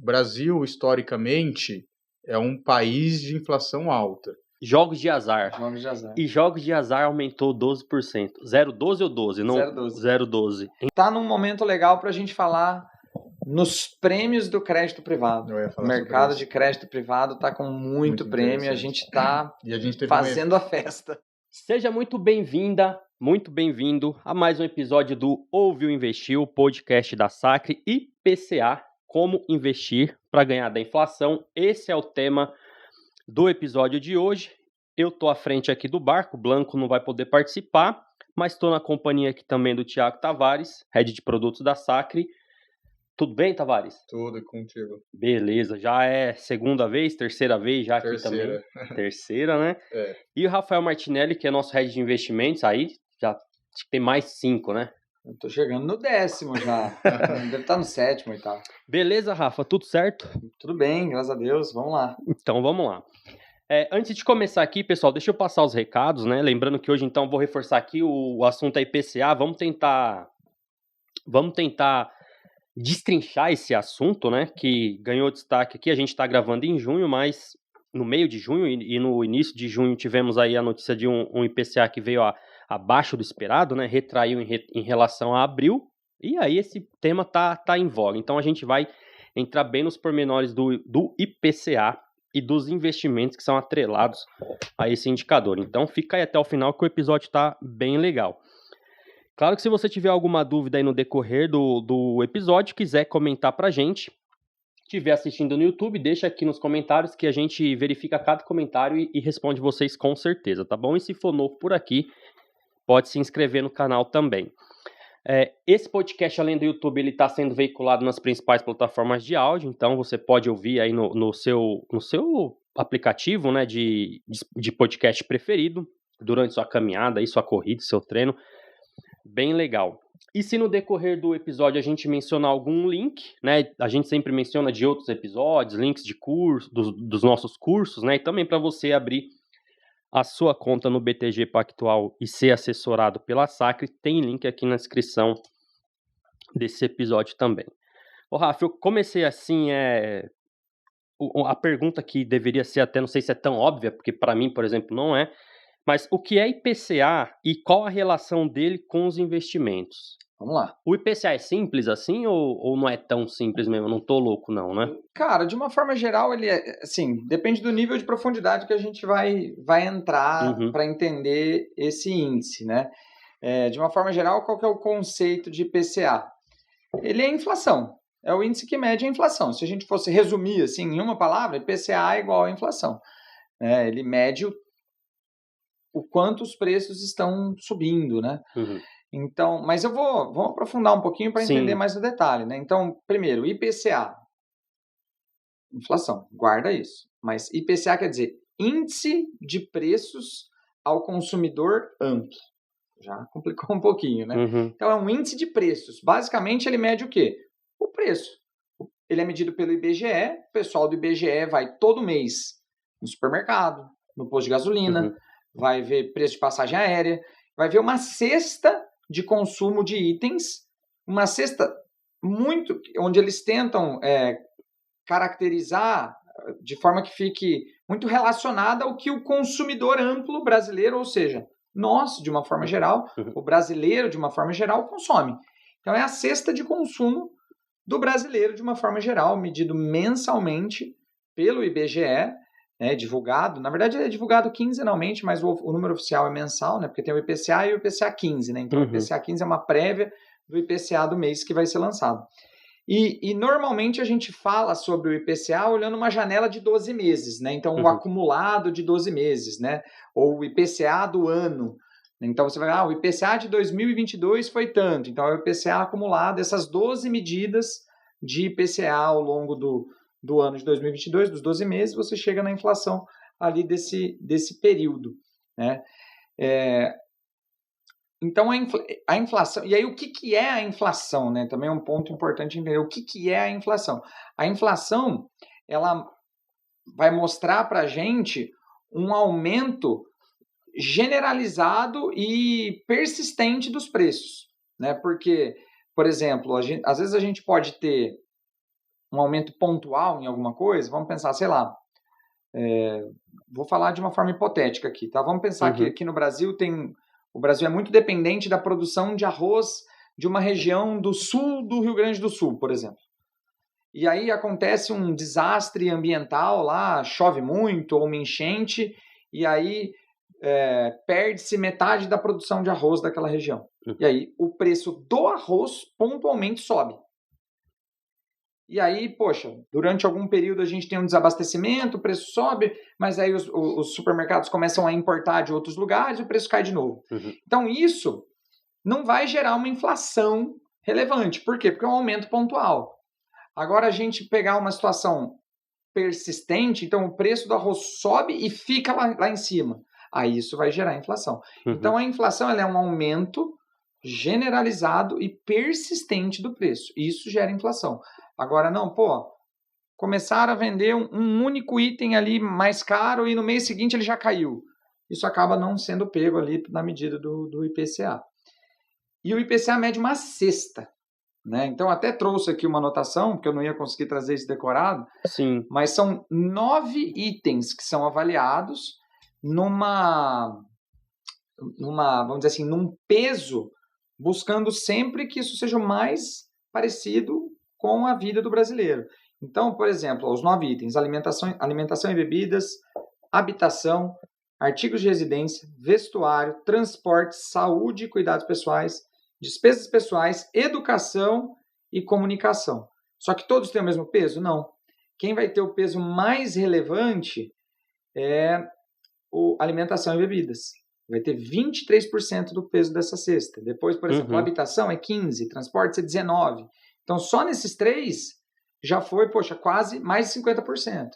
Brasil, historicamente, é um país de inflação alta. Jogos de azar. E jogos de azar aumentou 12%. 0,12 ou 12? Não, 0,12. Tá num momento legal pra gente falar nos prêmios do crédito privado. O mercado de crédito privado tá com muito prêmio. A gente tá fazendo a festa. Seja muito bem-vinda, muito bem-vindo a mais um episódio do Ouviu Investiu, o podcast da Sacre IPCA, como investir para ganhar da inflação. Esse é o tema do episódio de hoje. Eu tô à frente aqui do barco, o Blanco não vai poder participar, mas estou na companhia aqui também do Thiago Tavares, head de produtos da Sacre. Tudo bem, Tavares? Tudo, contigo. Beleza, já é terceira vez já aqui também. Terceira, né? É. E o Rafael Martinelli, que é nosso head de investimentos, aí já tem mais 5, né? Eu tô chegando no 10º já. Deve estar no 7º e tal. Beleza, Rafa, tudo certo? Tudo bem, graças a Deus, vamos lá. Então, vamos lá. Antes de começar aqui, pessoal, deixa eu passar os recados, né? Lembrando que hoje, então, vou reforçar aqui o assunto é IPCA. Vamos tentar destrinchar esse assunto, né? Que ganhou destaque aqui. A gente está gravando em junho, mas no meio de junho e no início de junho tivemos aí a notícia de um IPCA que veio abaixo do esperado, né? Retraiu em relação a abril. E aí esse tema tá em voga. Então a gente vai entrar bem nos pormenores do IPCA e dos investimentos que são atrelados a esse indicador. Então fica aí até o final que o episódio tá bem legal. Claro que se você tiver alguma dúvida aí no decorrer do episódio, quiser comentar pra gente, estiver assistindo no YouTube, deixa aqui nos comentários que a gente verifica cada comentário e responde vocês com certeza, tá bom? E se for novo por aqui, pode se inscrever no canal também. Esse podcast, além do YouTube, ele está sendo veiculado nas principais plataformas de áudio, então você pode ouvir aí no seu aplicativo, né, de podcast preferido, durante sua caminhada, aí, sua corrida, seu treino, bem legal. E se no decorrer do episódio a gente mencionar algum link, né, a gente sempre menciona de outros episódios, links de curso, dos nossos cursos, né, e também para você abrir a sua conta no BTG Pactual e ser assessorado pela Sacre, tem link aqui na descrição desse episódio também. Ô Rafa, eu comecei assim, a pergunta que deveria ser até, não sei se é tão óbvia, porque para mim, por exemplo, não é, mas o que é IPCA e qual a relação dele com os investimentos? Vamos lá. O IPCA é simples assim ou não é tão simples mesmo? Eu não tô louco não, né? Cara, de uma forma geral, ele assim, depende do nível de profundidade que a gente vai entrar para entender esse índice, né? De uma forma geral, qual que é o conceito de IPCA? Ele é inflação. É o índice que mede a inflação. Se a gente fosse resumir assim em uma palavra, IPCA é igual a inflação. Ele mede o quanto os preços estão subindo, né? Então, mas vamos aprofundar um pouquinho para entender mais o detalhe, né? Então, primeiro, IPCA, inflação, guarda isso. Mas IPCA quer dizer Índice de Preços ao Consumidor Amplo. Já complicou um pouquinho, né? Então, é um índice de preços. Basicamente, ele mede o quê? O preço. Ele é medido pelo IBGE. O pessoal do IBGE vai todo mês no supermercado, no posto de gasolina, vai ver preço de passagem aérea, vai ver uma cesta de consumo de itens, uma cesta onde eles tentam caracterizar de forma que fique muito relacionada ao que o consumidor amplo brasileiro, ou seja, nós, de uma forma geral, o brasileiro, de uma forma geral, consome. Então, é a cesta de consumo do brasileiro, de uma forma geral, medido mensalmente pelo IBGE, divulgado, na verdade ele é divulgado quinzenalmente, mas o número oficial é mensal, né, porque tem o IPCA e o IPCA 15, né, então o IPCA 15 é uma prévia do IPCA do mês que vai ser lançado. E normalmente a gente fala sobre o IPCA olhando uma janela de 12 meses, né, então o acumulado de 12 meses, né, ou o IPCA do ano. Então você vai, o IPCA de 2022 foi tanto, então é o IPCA acumulado, essas 12 medidas de IPCA ao longo do ano de 2022, dos 12 meses, você chega na inflação ali desse período, né? Então, a inflação... E aí, o que é a inflação, né? Também é um ponto importante entender. O que é a inflação? A inflação, ela vai mostrar para a gente um aumento generalizado e persistente dos preços, né? Porque, por exemplo, às vezes a gente pode ter um aumento pontual em alguma coisa, vamos pensar, sei lá, vou falar de uma forma hipotética aqui, tá? Vamos pensar que aqui no Brasil o Brasil é muito dependente da produção de arroz de uma região do sul do Rio Grande do Sul, por exemplo. E aí acontece um desastre ambiental lá, chove muito, ou uma enchente, e aí perde-se metade da produção de arroz daquela região. E aí o preço do arroz pontualmente sobe. E aí, poxa, durante algum período a gente tem um desabastecimento, o preço sobe, mas aí os supermercados começam a importar de outros lugares e o preço cai de novo. Então isso não vai gerar uma inflação relevante. Por quê? Porque é um aumento pontual. Agora a gente pegar uma situação persistente, então o preço do arroz sobe e fica lá em cima. Aí isso vai gerar inflação. Então a inflação ela é um aumento generalizado e persistente do preço. Isso gera inflação. Agora não, começaram a vender um único item ali mais caro e no mês seguinte ele já caiu. Isso acaba não sendo pego ali na medida do IPCA. E o IPCA mede uma cesta, né? Então até trouxe aqui uma anotação, porque eu não ia conseguir trazer isso decorado. Sim. Mas são 9 itens que são avaliados vamos dizer assim, num peso, buscando sempre que isso seja o mais parecido com a vida do brasileiro. Então, por exemplo, os 9 itens: alimentação e bebidas, habitação, artigos de residência, vestuário, transporte, saúde e cuidados pessoais, despesas pessoais, educação e comunicação. Só que todos têm o mesmo peso? Não. Quem vai ter o peso mais relevante é alimentação e bebidas. Vai ter 23% do peso dessa cesta. Depois, por exemplo, a habitação é 15%, transportes é 19%. Então, só nesses 3 já foi, quase mais de 50%.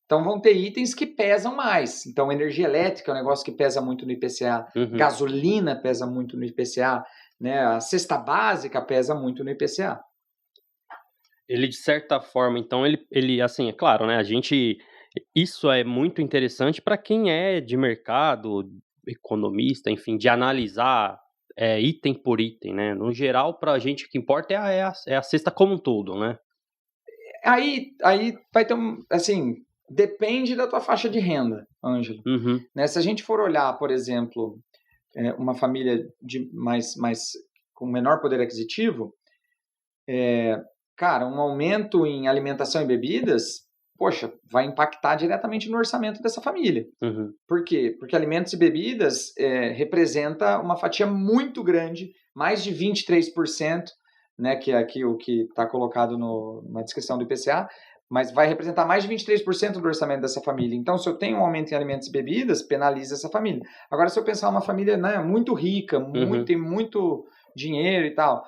Então, vão ter itens que pesam mais. Então, energia elétrica é um negócio que pesa muito no IPCA. Gasolina pesa muito no IPCA. Né? A cesta básica pesa muito no IPCA. Ele, de certa forma, então, ele assim, é claro, né? Isso é muito interessante para quem é de mercado, economista, enfim, de analisar item por item, né? No geral, para a gente, o que importa é a cesta como um todo, né? Aí vai ter assim, depende da tua faixa de renda, Ângelo. Né? Se a gente for olhar, por exemplo, uma família de com menor poder aquisitivo, cara, um aumento em alimentação e bebidas, vai impactar diretamente no orçamento dessa família. Por quê? Porque alimentos e bebidas representa uma fatia muito grande, mais de 23%, né, que é aqui o que está colocado na descrição do IPCA, mas vai representar mais de 23% do orçamento dessa família. Então, se eu tenho um aumento em alimentos e bebidas, penaliza essa família. Agora, se eu pensar uma família, né, muito rica, tem muito dinheiro e tal,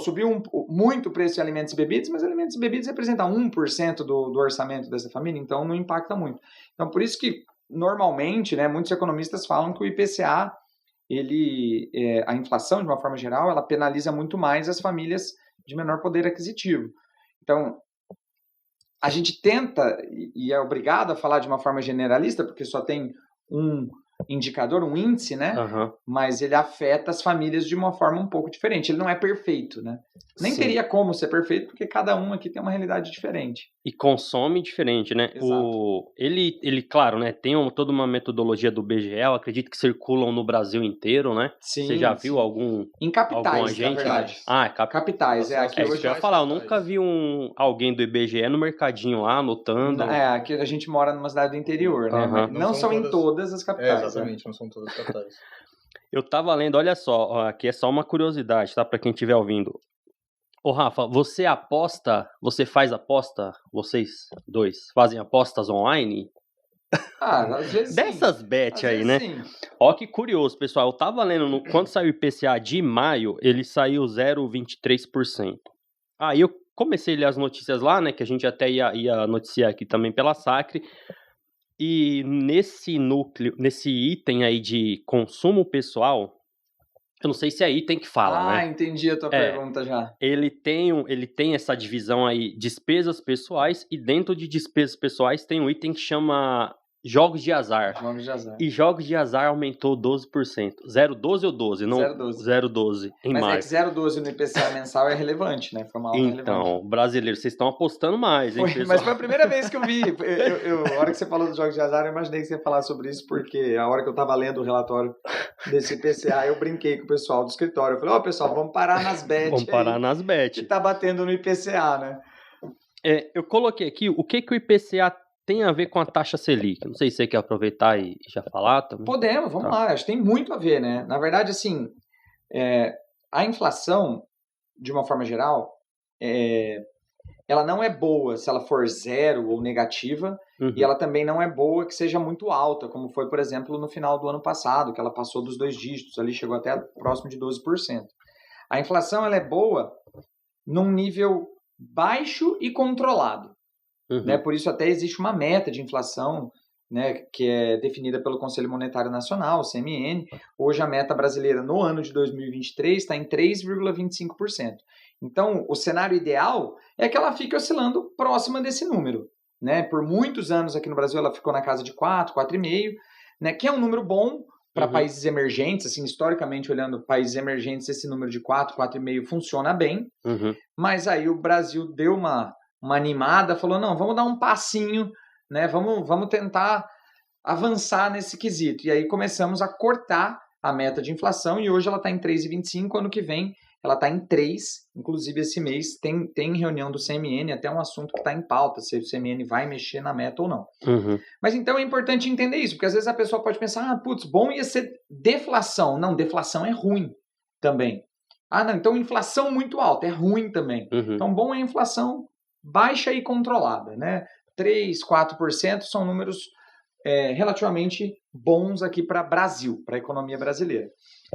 subiu muito o preço de alimentos e bebidas, mas alimentos e bebidas representam 1% do orçamento dessa família, então não impacta muito. Então, por isso que, normalmente, né, muitos economistas falam que o IPCA, a inflação, de uma forma geral, ela penaliza muito mais as famílias de menor poder aquisitivo. Então, a gente tenta, e é obrigado a falar de uma forma generalista, porque só tem um indicador, um índice, né? Mas ele afeta as famílias de uma forma um pouco diferente. Ele não é perfeito, né? Nem teria como ser perfeito, porque cada um aqui tem uma realidade diferente. E consome diferente, né? Exato. Ele, claro, né? Tem toda uma metodologia do BGE, eu acredito que circulam no Brasil inteiro, né? Sim. Você já viu em capitais, algum agente? Na verdade. Capitais. Aqui isso que eu ia falar, eu nunca vi alguém do IBGE no mercadinho lá, anotando. Aqui a gente mora numa cidade do interior, né? Não são em todas as capitais. Exatamente, não são todas as capitais. Eu tava lendo, olha só, aqui é só uma curiosidade, tá? Pra quem estiver ouvindo. Ô, Rafa, você faz aposta? Vocês dois fazem apostas online? Às vezes Dessas bet aí, né? Sim. Ó, que curioso, pessoal. Eu tava lendo, quando saiu o IPCA de maio, ele saiu 0,23%. Aí eu comecei a ler as notícias lá, né? Que a gente até ia noticiar aqui também pela Sacre. E nesse item aí de consumo pessoal, eu não sei se é item que fala, né? Entendi a tua pergunta já. Ele tem essa divisão aí, despesas pessoais, e dentro de despesas pessoais tem um item que chama jogos de azar. Jogos de azar. E jogos de azar aumentou 12%. 0,12 ou 12? Não, 0,12 em Mas maio. é que 0,12 no IPCA mensal é relevante, né? Foi uma alta relevante. Então, brasileiros, vocês estão apostando mais, hein, pessoal? Mas foi a primeira vez que eu vi. A hora que você falou dos jogos de azar, eu imaginei que você ia falar sobre isso, porque a hora que eu tava lendo o relatório desse IPCA, eu brinquei com o pessoal do escritório. Eu falei, pessoal, vamos parar nas bets. Vamos parar nas bets. Que tá batendo no IPCA, né? Eu coloquei aqui o que o IPCA tem a ver com a taxa Selic. Não sei se você quer aproveitar e já falar também. Podemos, vamos lá. Acho que tem muito a ver, né? Na verdade, assim, a inflação, de uma forma geral, ela não é boa se ela for zero ou negativa, e ela também não é boa que seja muito alta, como foi, por exemplo, no final do ano passado, que ela passou dos 2 dígitos, ali chegou até próximo de 12%. A inflação ela é boa num nível baixo e controlado. Né? Por isso até existe uma meta de inflação, né, que é definida pelo Conselho Monetário Nacional, o CMN. Hoje a meta brasileira no ano de 2023 está em 3,25%. Então, o cenário ideal é que ela fique oscilando próxima desse número. Né? Por muitos anos aqui no Brasil ela ficou na casa de 4, 4,5%, né, que é um número bom para países emergentes. Assim, historicamente, olhando países emergentes, esse número de 4, 4,5% funciona bem. Mas aí o Brasil deu uma animada, falou, não, vamos dar um passinho, né? Vamos tentar avançar nesse quesito. E aí começamos a cortar a meta de inflação e hoje ela está em 3,25%, ano que vem ela está em 3%, inclusive esse mês tem reunião do CMN, até um assunto que está em pauta, se o CMN vai mexer na meta ou não. Mas então é importante entender isso, porque às vezes a pessoa pode pensar, bom ia ser deflação. Não, deflação é ruim também. Não, então inflação muito alta é ruim também. Então bom é inflação baixa e controlada, né? 3%, 4% são números relativamente bons aqui para o Brasil, para a economia brasileira.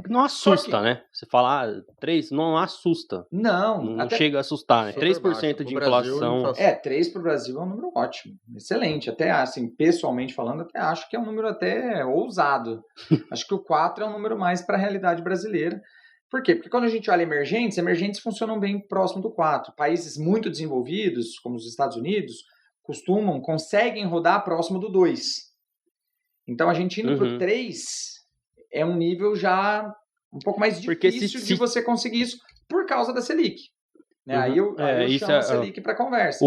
Não assusta, né? Você falar 3, não assusta. Não chega a assustar, né? 3% de inflação. 3 para o Brasil é um número ótimo, excelente. Até assim, pessoalmente falando, até acho que é um número até ousado. Acho que o 4 é um número mais para a realidade brasileira. Por quê? Porque quando a gente olha emergentes funcionam bem próximo do 4. Países muito desenvolvidos, como os Estados Unidos, conseguem rodar próximo do 2. Então, a gente indo para o 3 é um nível já um pouco mais difícil de você conseguir isso por causa da Selic. Né? Aí eu chamo a Selic para conversa.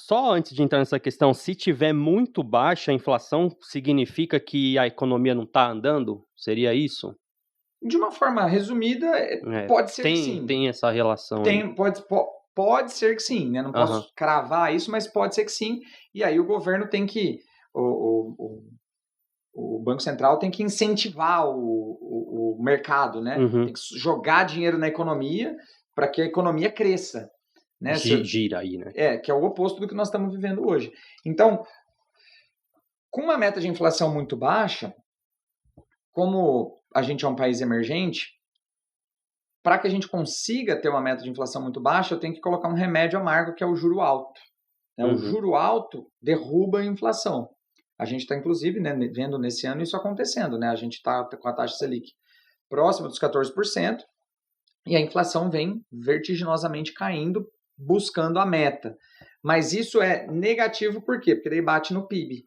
Só antes de entrar nessa questão, se tiver muito baixa a inflação, significa que a economia não está andando? Seria isso? De uma forma resumida, pode ser que sim. Tem essa relação. Pode ser que sim, né? Não posso cravar isso, mas pode ser que sim. E aí o governo tem que... O Banco Central tem que incentivar o mercado, né? Tem que jogar dinheiro na economia para que a economia cresça. Né? Gira aí, né? Que é o oposto do que nós estamos vivendo hoje. Então, com uma meta de inflação muito baixa, como a gente é um país emergente, para que a gente consiga ter uma meta de inflação muito baixa, eu tenho que colocar um remédio amargo, que é o juro alto. O juro alto derruba a inflação. A gente está, inclusive, né, vendo nesse ano isso acontecendo. Né? A gente está com a taxa Selic próxima dos 14% e a inflação vem vertiginosamente caindo, buscando a meta. Mas isso é negativo por quê? Porque daí bate no PIB.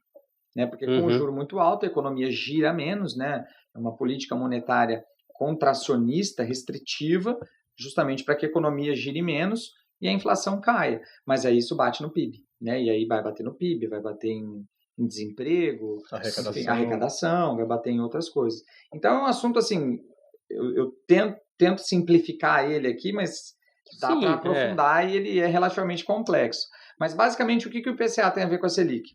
Né? Porque com o juro muito alto, a economia gira menos, né? É uma política monetária contracionista, restritiva, justamente para que a economia gire menos e a inflação caia. Mas aí isso bate no PIB. Né? E aí vai bater no PIB, vai bater em desemprego, arrecadação, vai bater em outras coisas. Então é um assunto assim, eu tento simplificar ele aqui, mas dá para aprofundar e ele é relativamente complexo. Mas basicamente o que o IPCA tem a ver com a Selic?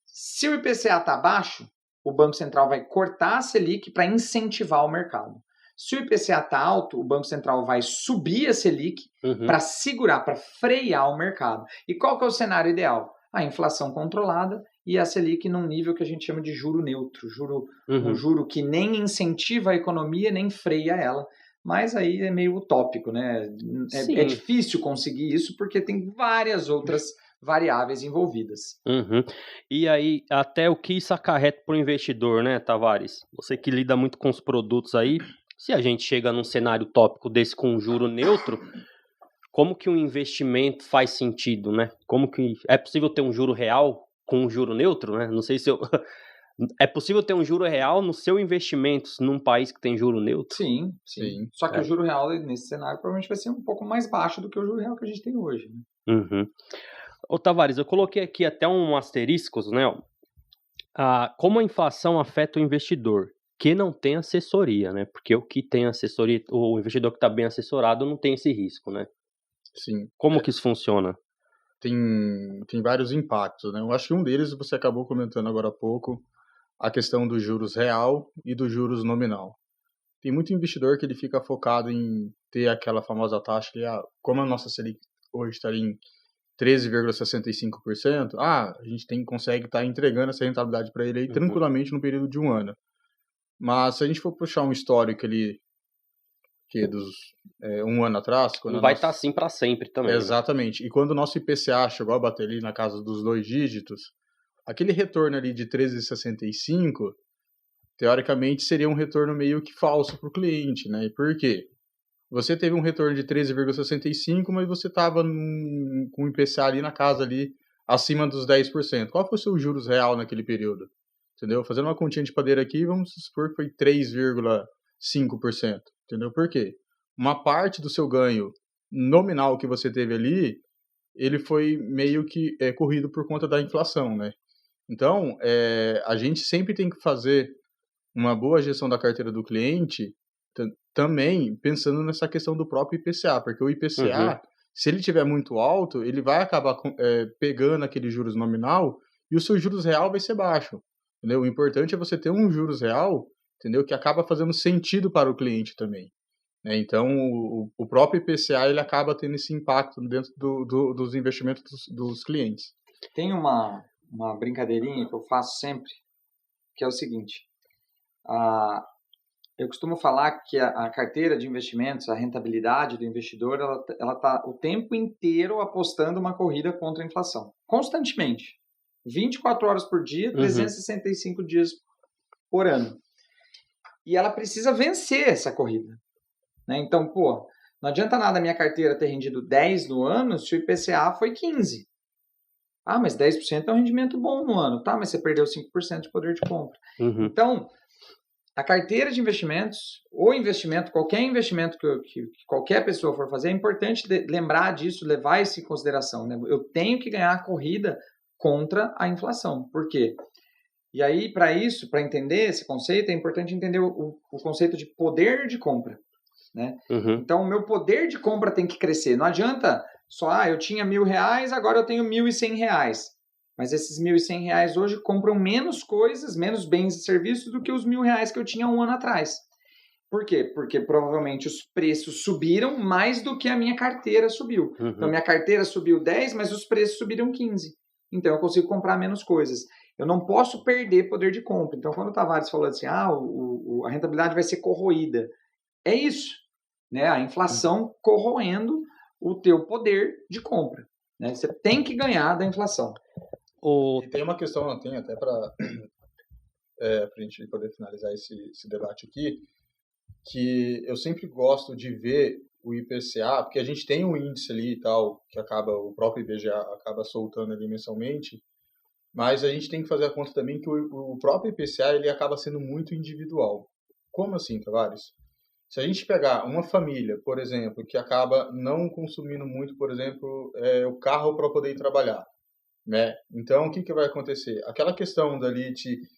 Se o IPCA está baixo, o Banco Central vai cortar a Selic para incentivar o mercado. Se o IPCA está alto, o Banco Central vai subir a Selic para segurar, para frear o mercado. E qual que é o cenário ideal? A inflação controlada e a Selic num nível que a gente chama de juro neutro. Um juro que nem incentiva a economia, nem freia ela. Mas aí é meio utópico, né? É difícil conseguir isso porque tem várias outras variáveis envolvidas. E aí, até o que isso acarreta para o investidor, né, Tavares? Você que lida muito com os produtos aí, se a gente chega num cenário tópico desse com juro neutro, como que um investimento faz sentido, né? Como que é possível ter um juro real com um juro neutro, né? Não sei se eu... É possível ter um juro real no seu investimento num país que tem juro neutro? Sim. Só que o juro real nesse cenário provavelmente vai ser um pouco mais baixo do que o juro real que a gente tem hoje. Né? Uhum. Ô, Tavares, eu coloquei aqui até um asterisco, né? Como a inflação afeta o investidor que não tem assessoria, né? Porque o que tem assessoria, o investidor que está bem assessorado não tem esse risco, né? Sim. Como que isso funciona? Tem vários impactos, né? Eu acho que um deles você acabou comentando agora há pouco, a questão dos juros real e dos juros nominal. Tem muito investidor que ele fica focado em ter aquela famosa taxa que, como a nossa Selic hoje está em 13,65%, a gente consegue estar entregando essa rentabilidade para ele aí tranquilamente no período de um ano. Mas se a gente for puxar um histórico ali, que dos um ano atrás... Não vai estar assim para sempre também. Exatamente. Né? E quando o nosso IPCA chegou a bater ali na casa dos 2 dígitos, aquele retorno ali de 13,65, teoricamente seria um retorno meio que falso para o cliente, né? E por quê? Você teve um retorno de 13,65, mas você estava com o IPCA ali na casa ali acima dos 10%. Qual foi o seu juros real naquele período? Entendeu? Fazendo uma continha de padeira aqui, vamos supor que foi 3,5%. Entendeu? Por quê? Uma parte do seu ganho nominal que você teve ali, ele foi meio que corrido por conta da inflação, né? Então, a gente sempre tem que fazer uma boa gestão da carteira do cliente, também pensando nessa questão do próprio IPCA, porque o IPCA, se ele estiver muito alto, ele vai acabar pegando aquele juros nominal e o seu juros real vai ser baixo. Entendeu? O importante é você ter um juros real, entendeu? Que acaba fazendo sentido para o cliente também. Né? Então, o próprio IPCA ele acaba tendo esse impacto dentro dos investimentos dos clientes. Tem uma brincadeirinha que eu faço sempre, que é o seguinte. Eu costumo falar que a carteira de investimentos, a rentabilidade do investidor, ela está o tempo inteiro apostando uma corrida contra a inflação. Constantemente. 24 horas por dia, 365 dias por ano. E ela precisa vencer essa corrida. Né? Então, não adianta nada a minha carteira ter rendido 10 no ano se o IPCA foi 15. Mas 10% é um rendimento bom no ano. Tá, mas você perdeu 5% de poder de compra. Então, a carteira de investimentos, ou investimento, qualquer investimento que qualquer pessoa for fazer, é importante lembrar disso, levar isso em consideração. Né? Eu tenho que ganhar a corrida contra a inflação. Por quê? E aí, para entender esse conceito, é importante entender o conceito de poder de compra. Né? Então, o meu poder de compra tem que crescer. Não adianta só, eu tinha R$1.000, agora eu tenho R$1.100. Mas esses R$1.100 hoje compram menos coisas, menos bens e serviços do que os R$1.000 que eu tinha um ano atrás. Por quê? Porque provavelmente os preços subiram mais do que a minha carteira subiu. Então, minha carteira subiu 10, mas os preços subiram 15. Então, eu consigo comprar menos coisas. Eu não posso perder poder de compra. Então, quando o Tavares falou assim, a rentabilidade vai ser corroída. É isso. Né? A inflação corroendo o teu poder de compra. Né? Você tem que ganhar da inflação. E tem uma questão, tem até para a gente poder finalizar esse debate aqui, que eu sempre gosto de ver o IPCA, porque a gente tem um índice ali e tal, que o próprio IBGA acaba soltando ali mensalmente, mas a gente tem que fazer a conta também que o próprio IPCA ele acaba sendo muito individual. Como assim, Tavares? Se a gente pegar uma família, por exemplo, que acaba não consumindo muito, por exemplo, o carro para poder ir trabalhar, né? Então, o que vai acontecer? Aquela questão dali,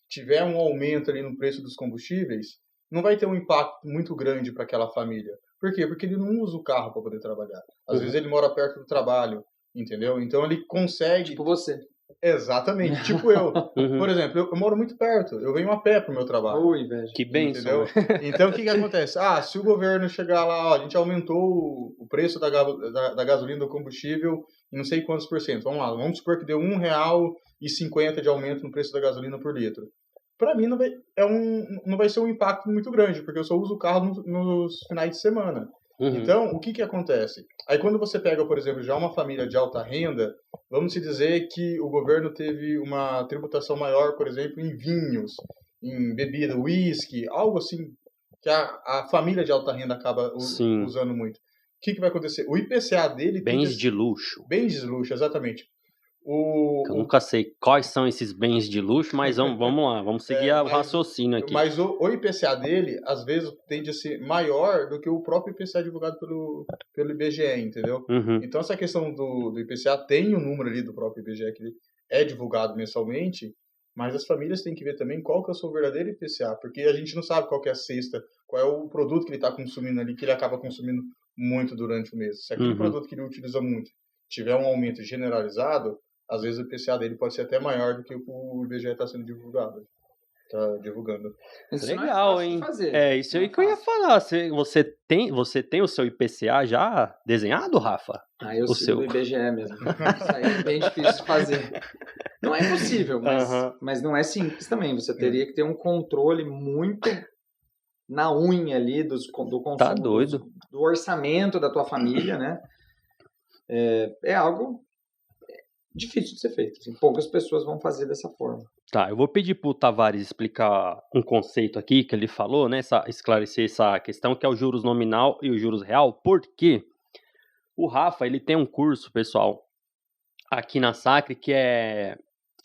tiver um aumento ali no preço dos combustíveis, não vai ter um impacto muito grande para aquela família. Por quê? Porque ele não usa o carro para poder trabalhar. Às vezes ele mora perto do trabalho, entendeu? Então ele consegue... Tipo você. Exatamente, tipo eu. Por exemplo, eu moro muito perto, eu venho a pé pro meu trabalho. Ui, velho. Que bênção. Então, o que acontece? Se o governo chegar lá, a gente aumentou o preço da gasolina, do combustível, em não sei quantos %. Vamos lá, vamos supor que deu R$1,50 de aumento no preço da gasolina por litro. Para mim, não vai ser um impacto muito grande, porque eu só uso o carro nos finais de semana. Então, o que acontece? Aí, quando você pega, por exemplo, já uma família de alta renda, vamos dizer que o governo teve uma tributação maior, por exemplo, em vinhos, em bebida, uísque, algo assim, que a família de alta renda acaba usando muito. O que vai acontecer? O IPCA dele... Bens de luxo. Bens de luxo, exatamente. Eu nunca sei quais são esses bens de luxo, mas vamos lá, vamos seguir o raciocínio aqui. Mas o IPCA dele, às vezes, tende a ser maior do que o próprio IPCA divulgado pelo IBGE, entendeu? Uhum. Então, essa questão do IPCA tem o número ali do próprio IBGE que é divulgado mensalmente, mas as famílias têm que ver também qual que é o seu verdadeiro IPCA, porque a gente não sabe qual que é a cesta, qual é o produto que ele está consumindo ali, que ele acaba consumindo muito durante o mês. Se aquele produto que ele utiliza muito tiver um aumento generalizado, às vezes o IPCA dele pode ser até maior do que o IBGE está sendo divulgado. Tá divulgando. Isso legal, hein? Isso aí que eu ia falar. Você tem o seu IPCA já desenhado, Rafa? Eu sigo do IBGE mesmo. Isso aí é bem difícil de fazer. Não é impossível, mas não é simples também. Você teria que ter um controle muito na unha ali do consumo, tá doido. do orçamento da tua família, né? É algo difícil de ser feito. Assim, poucas pessoas vão fazer dessa forma. Tá, eu vou pedir pro Tavares explicar um conceito aqui que ele falou, né? Esclarecer essa questão que é o juros nominal e o juros real, porque o Rafa, ele tem um curso, pessoal, aqui na Sacre, que é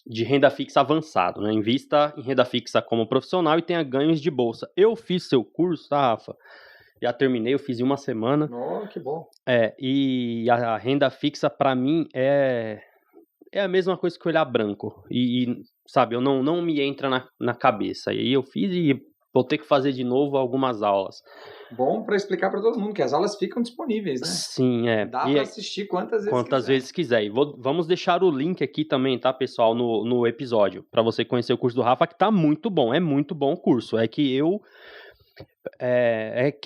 de renda fixa avançado, né? Invista em renda fixa como profissional e tenha ganhos de bolsa. Eu fiz seu curso, tá, Rafa? Já terminei, eu fiz em uma semana. Oh, que bom. E a renda fixa, para mim, é a mesma coisa que olhar branco. Sabe, eu não me entra na cabeça. E aí eu fiz e vou ter que fazer de novo algumas aulas. Bom para explicar para todo mundo, que as aulas ficam disponíveis, né? Sim, Dá para assistir quantas vezes quiser. E vamos deixar o link aqui também, tá, pessoal, no episódio, para você conhecer o curso do Rafa, que tá muito bom. É muito bom o curso. É que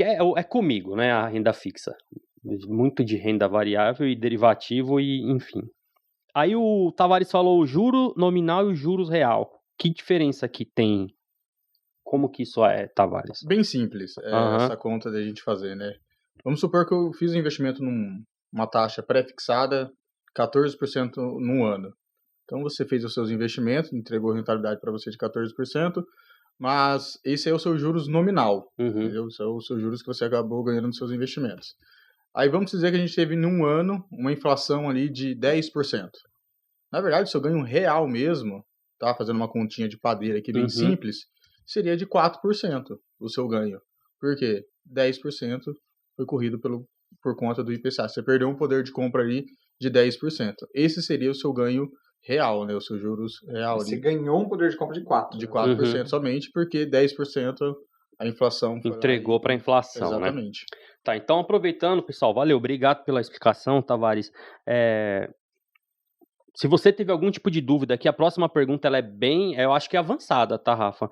é comigo, né, a renda fixa. Muito de renda variável e derivativo e, enfim. Aí o Tavares falou o juro nominal e o juros real. Que diferença que tem? Como que isso é, Tavares? Bem simples, essa conta da gente fazer, né? Vamos supor que eu fiz um investimento numa taxa pré-fixada, 14% num ano. Então você fez os seus investimentos, entregou rentabilidade para você de 14%, mas esse é o seu juros nominal, entendeu? Esse é o seu juros que você acabou ganhando nos seus investimentos. Aí vamos dizer que a gente teve num ano uma inflação ali de 10%. Na verdade, o seu ganho real mesmo, tá? Fazendo uma continha de padeira aqui bem simples, seria de 4% o seu ganho. Por quê? 10% foi corrido por conta do IPCA. Você perdeu um poder de compra ali de 10%. Esse seria o seu ganho real, né? O seu juros real. Você ganhou um poder de compra de 4%. De 4% somente, porque 10% a inflação entregou para a inflação, exatamente. Né? Tá, então aproveitando, pessoal, valeu, obrigado pela explicação, Tavares. Se você teve algum tipo de dúvida aqui, a próxima pergunta ela é bem, eu acho que é avançada, tá, Rafa?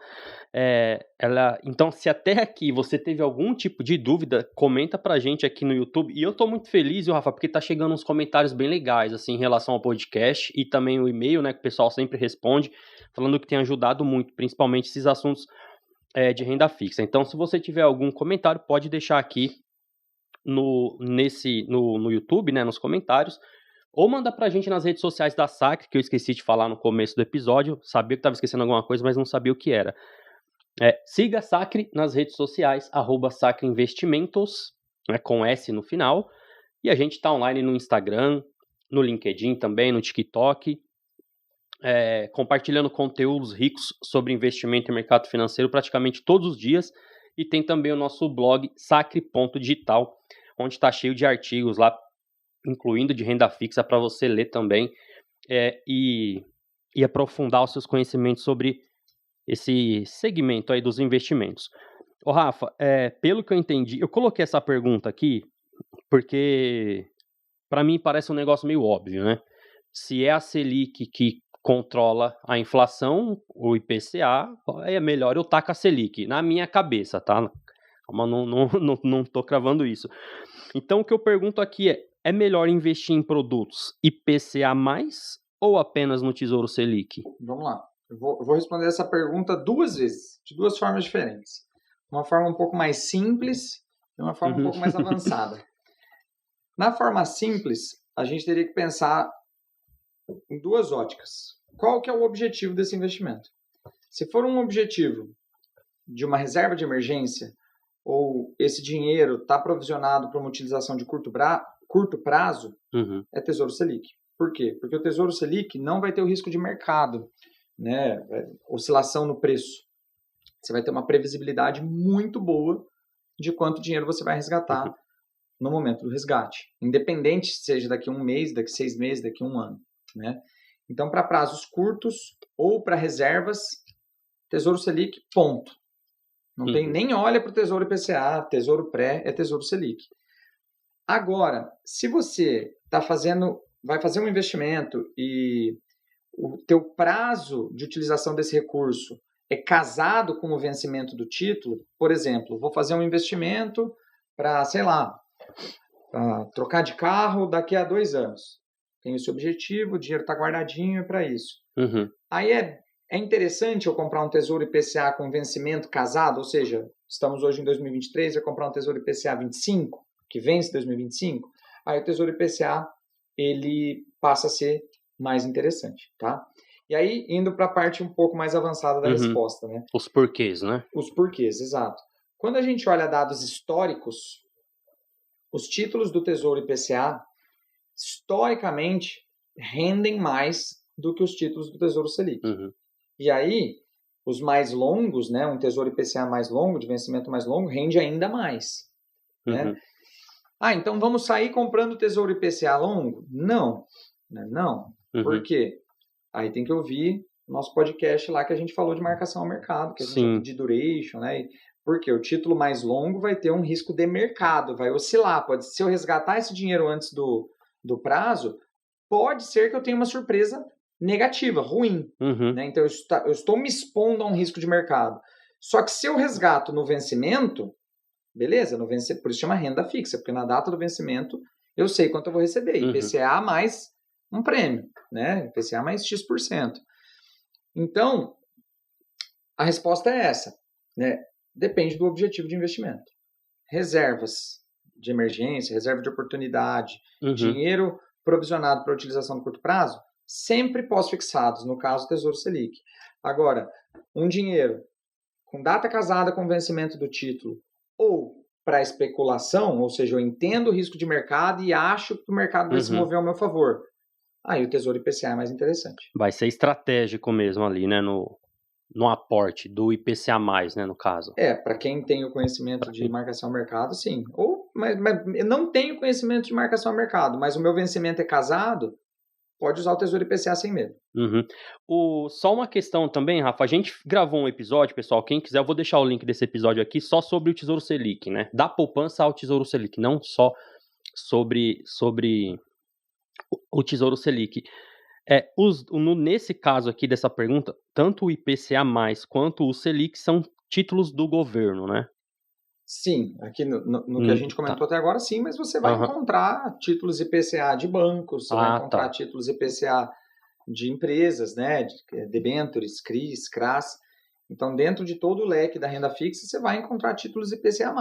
Então, se até aqui você teve algum tipo de dúvida, comenta pra gente aqui no YouTube. E eu tô muito feliz, Rafa, porque tá chegando uns comentários bem legais, assim, em relação ao podcast e também o e-mail, né, que o pessoal sempre responde, falando que tem ajudado muito, principalmente esses assuntos de renda fixa. Então, se você tiver algum comentário, pode deixar aqui no YouTube, né, nos comentários, ou manda pra gente nas redes sociais da Sacre, que eu esqueci de falar no começo do episódio, sabia que estava esquecendo alguma coisa, mas não sabia o que era. Siga a Sacre nas redes sociais, @Sacre Investimentos, né, com S no final, e a gente tá online no Instagram, no LinkedIn também, no TikTok, compartilhando conteúdos ricos sobre investimento e mercado financeiro praticamente todos os dias, e tem também o nosso blog sacre.digital, onde está cheio de artigos lá, incluindo de renda fixa, para você ler também e aprofundar os seus conhecimentos sobre esse segmento aí dos investimentos. Ô Rafa, pelo que eu entendi, eu coloquei essa pergunta aqui porque para mim parece um negócio meio óbvio, né? Se é a Selic que controla a inflação, o IPCA, é melhor eu tacar a Selic, na minha cabeça, tá? Mas não tô cravando isso. Então o que eu pergunto aqui é melhor investir em produtos IPCA+, ou apenas no Tesouro Selic? Vamos lá. Eu vou responder essa pergunta 2 vezes, de 2 formas diferentes. Uma forma um pouco mais simples e uma forma um pouco mais avançada. Na forma simples, a gente teria que pensar em 2 óticas. Qual que é o objetivo desse investimento? Se for um objetivo de uma reserva de emergência, ou esse dinheiro está provisionado para uma utilização de curto prazo, é Tesouro Selic. Por quê? Porque o Tesouro Selic não vai ter o risco de mercado, né? Oscilação no preço. Você vai ter uma previsibilidade muito boa de quanto dinheiro você vai resgatar no momento do resgate. Independente seja daqui a um mês, daqui a 6 meses, daqui a um ano, né? Então, para prazos curtos ou para reservas, Tesouro Selic, ponto. Não tem nem olha para o Tesouro IPCA, Tesouro Pré, é Tesouro Selic. Agora, se você vai fazer um investimento e o teu prazo de utilização desse recurso é casado com o vencimento do título, por exemplo, vou fazer um investimento para, sei lá, pra trocar de carro daqui a 2 anos. Tenho esse objetivo, o dinheiro está guardadinho para isso. Aí é interessante eu comprar um Tesouro IPCA com vencimento casado, ou seja, estamos hoje em 2023, eu comprar um Tesouro IPCA 25, que vence em 2025, aí o Tesouro IPCA ele passa a ser mais interessante, tá? E aí, indo para a parte um pouco mais avançada da resposta, né? Os porquês, né? Os porquês, exato. Quando a gente olha dados históricos, os títulos do Tesouro IPCA, historicamente, rendem mais do que os títulos do Tesouro Selic. E aí, os mais longos, né, um Tesouro IPCA mais longo, de vencimento mais longo, rende ainda mais. Né? Então vamos sair comprando Tesouro IPCA longo? Não. Não. Por quê? Aí tem que ouvir nosso podcast lá que a gente falou de marcação ao mercado, que a gente de duration, né? Porque o título mais longo vai ter um risco de mercado, vai oscilar. Se eu resgatar esse dinheiro antes do prazo, pode ser que eu tenha uma surpresa negativa, ruim. Né? Então eu estou me expondo a um risco de mercado. Só que se eu resgato no vencimento, beleza, por isso chama renda fixa, porque na data do vencimento eu sei quanto eu vou receber. IPCA mais um prêmio, né? IPCA mais X%. Então, a resposta é essa, né? Depende do objetivo de investimento. Reservas de emergência, reserva de oportunidade, dinheiro provisionado para utilização no curto prazo, sempre pós-fixados, no caso Tesouro Selic. Agora, um dinheiro com data casada com o vencimento do título ou para especulação, ou seja, eu entendo o risco de mercado e acho que o mercado vai se mover ao meu favor. Aí o Tesouro IPCA é mais interessante. Vai ser estratégico mesmo ali, né, no aporte do IPCA+, né, no caso. Para quem tem o conhecimento de marcação ao mercado, sim. Mas eu não tenho conhecimento de marcação ao mercado, mas o meu vencimento é casado, pode usar o Tesouro IPCA sem medo. Só uma questão também, Rafa, a gente gravou um episódio, pessoal, quem quiser, eu vou deixar o link desse episódio aqui, só sobre o Tesouro Selic, né, da poupança ao Tesouro Selic, não só sobre o Tesouro Selic. Nesse caso aqui dessa pergunta, tanto o IPCA+, quanto o Selic são títulos do governo, né? Sim, aqui no que a gente comentou até agora, sim, mas você vai encontrar títulos IPCA de bancos, você vai encontrar títulos IPCA de empresas, né, de debêntures, CRIs, CRAs. Então, dentro de todo o leque da renda fixa, você vai encontrar títulos IPCA+.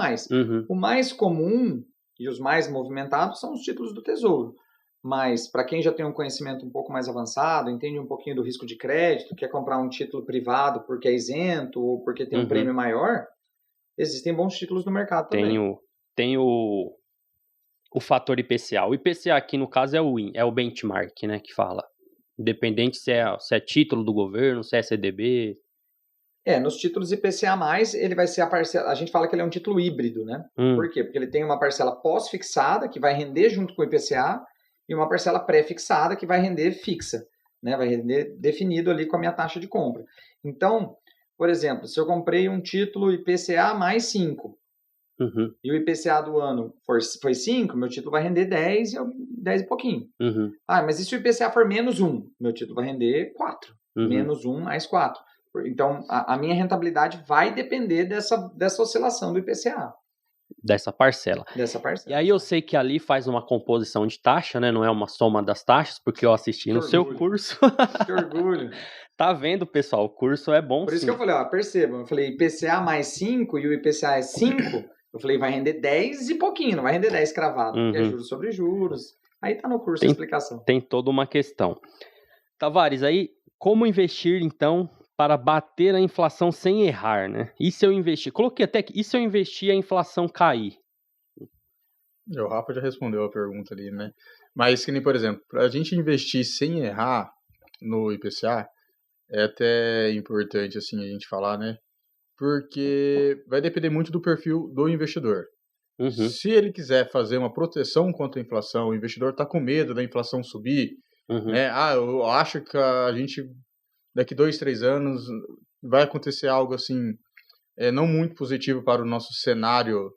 O mais comum e os mais movimentados são os títulos do Tesouro. Mas, para quem já tem um conhecimento um pouco mais avançado, entende um pouquinho do risco de crédito, quer comprar um título privado porque é isento ou porque tem um prêmio maior, existem bons títulos no mercado também. Tem o fator IPCA. O IPCA aqui, no caso, é o benchmark, né, que fala. Independente se é título do governo, se é CDB. Nos títulos IPCA+, ele vai ser a parcela... A gente fala que ele é um título híbrido, né? Por quê? Porque ele tem uma parcela pós-fixada, que vai render junto com o IPCA, e uma parcela pré-fixada, que vai render fixa, né? Vai render definido ali com a minha taxa de compra. Então, por exemplo, se eu comprei um título IPCA mais 5, e o IPCA do ano foi 5, meu título vai render 10 e pouquinho. Mas e se o IPCA for menos 1? Meu título vai render 4. Menos 1 mais 4. Então, a minha rentabilidade vai depender dessa oscilação do IPCA. Dessa parcela. E aí eu sei que ali faz uma composição de taxa, né? Não é uma soma das taxas, porque eu assisti no seu curso. Que orgulho. Tá vendo, pessoal? O curso é bom, Por isso que eu falei, percebam. Eu falei IPCA mais 5 e o IPCA é 5. Eu falei, vai render 10 e pouquinho, não vai render 10 cravado. Porque é juros sobre juros. Aí tá no curso a explicação. Tem toda uma questão. Tavares, aí, como investir, então, para bater a inflação sem errar, né? E se eu investir? Coloquei até que, e se eu investir e a inflação cair? O Rafa já respondeu a pergunta ali, né? Mas que nem, por exemplo, para a gente investir sem errar no IPCA, é até importante assim a gente falar, né? Porque vai depender muito do perfil do investidor. Uhum, Se ele quiser fazer uma proteção contra a inflação, o investidor está com medo da inflação subir, uhum, né? Eu acho que a gente, daqui 2, 3 anos, vai acontecer algo assim, não muito positivo para o nosso cenário,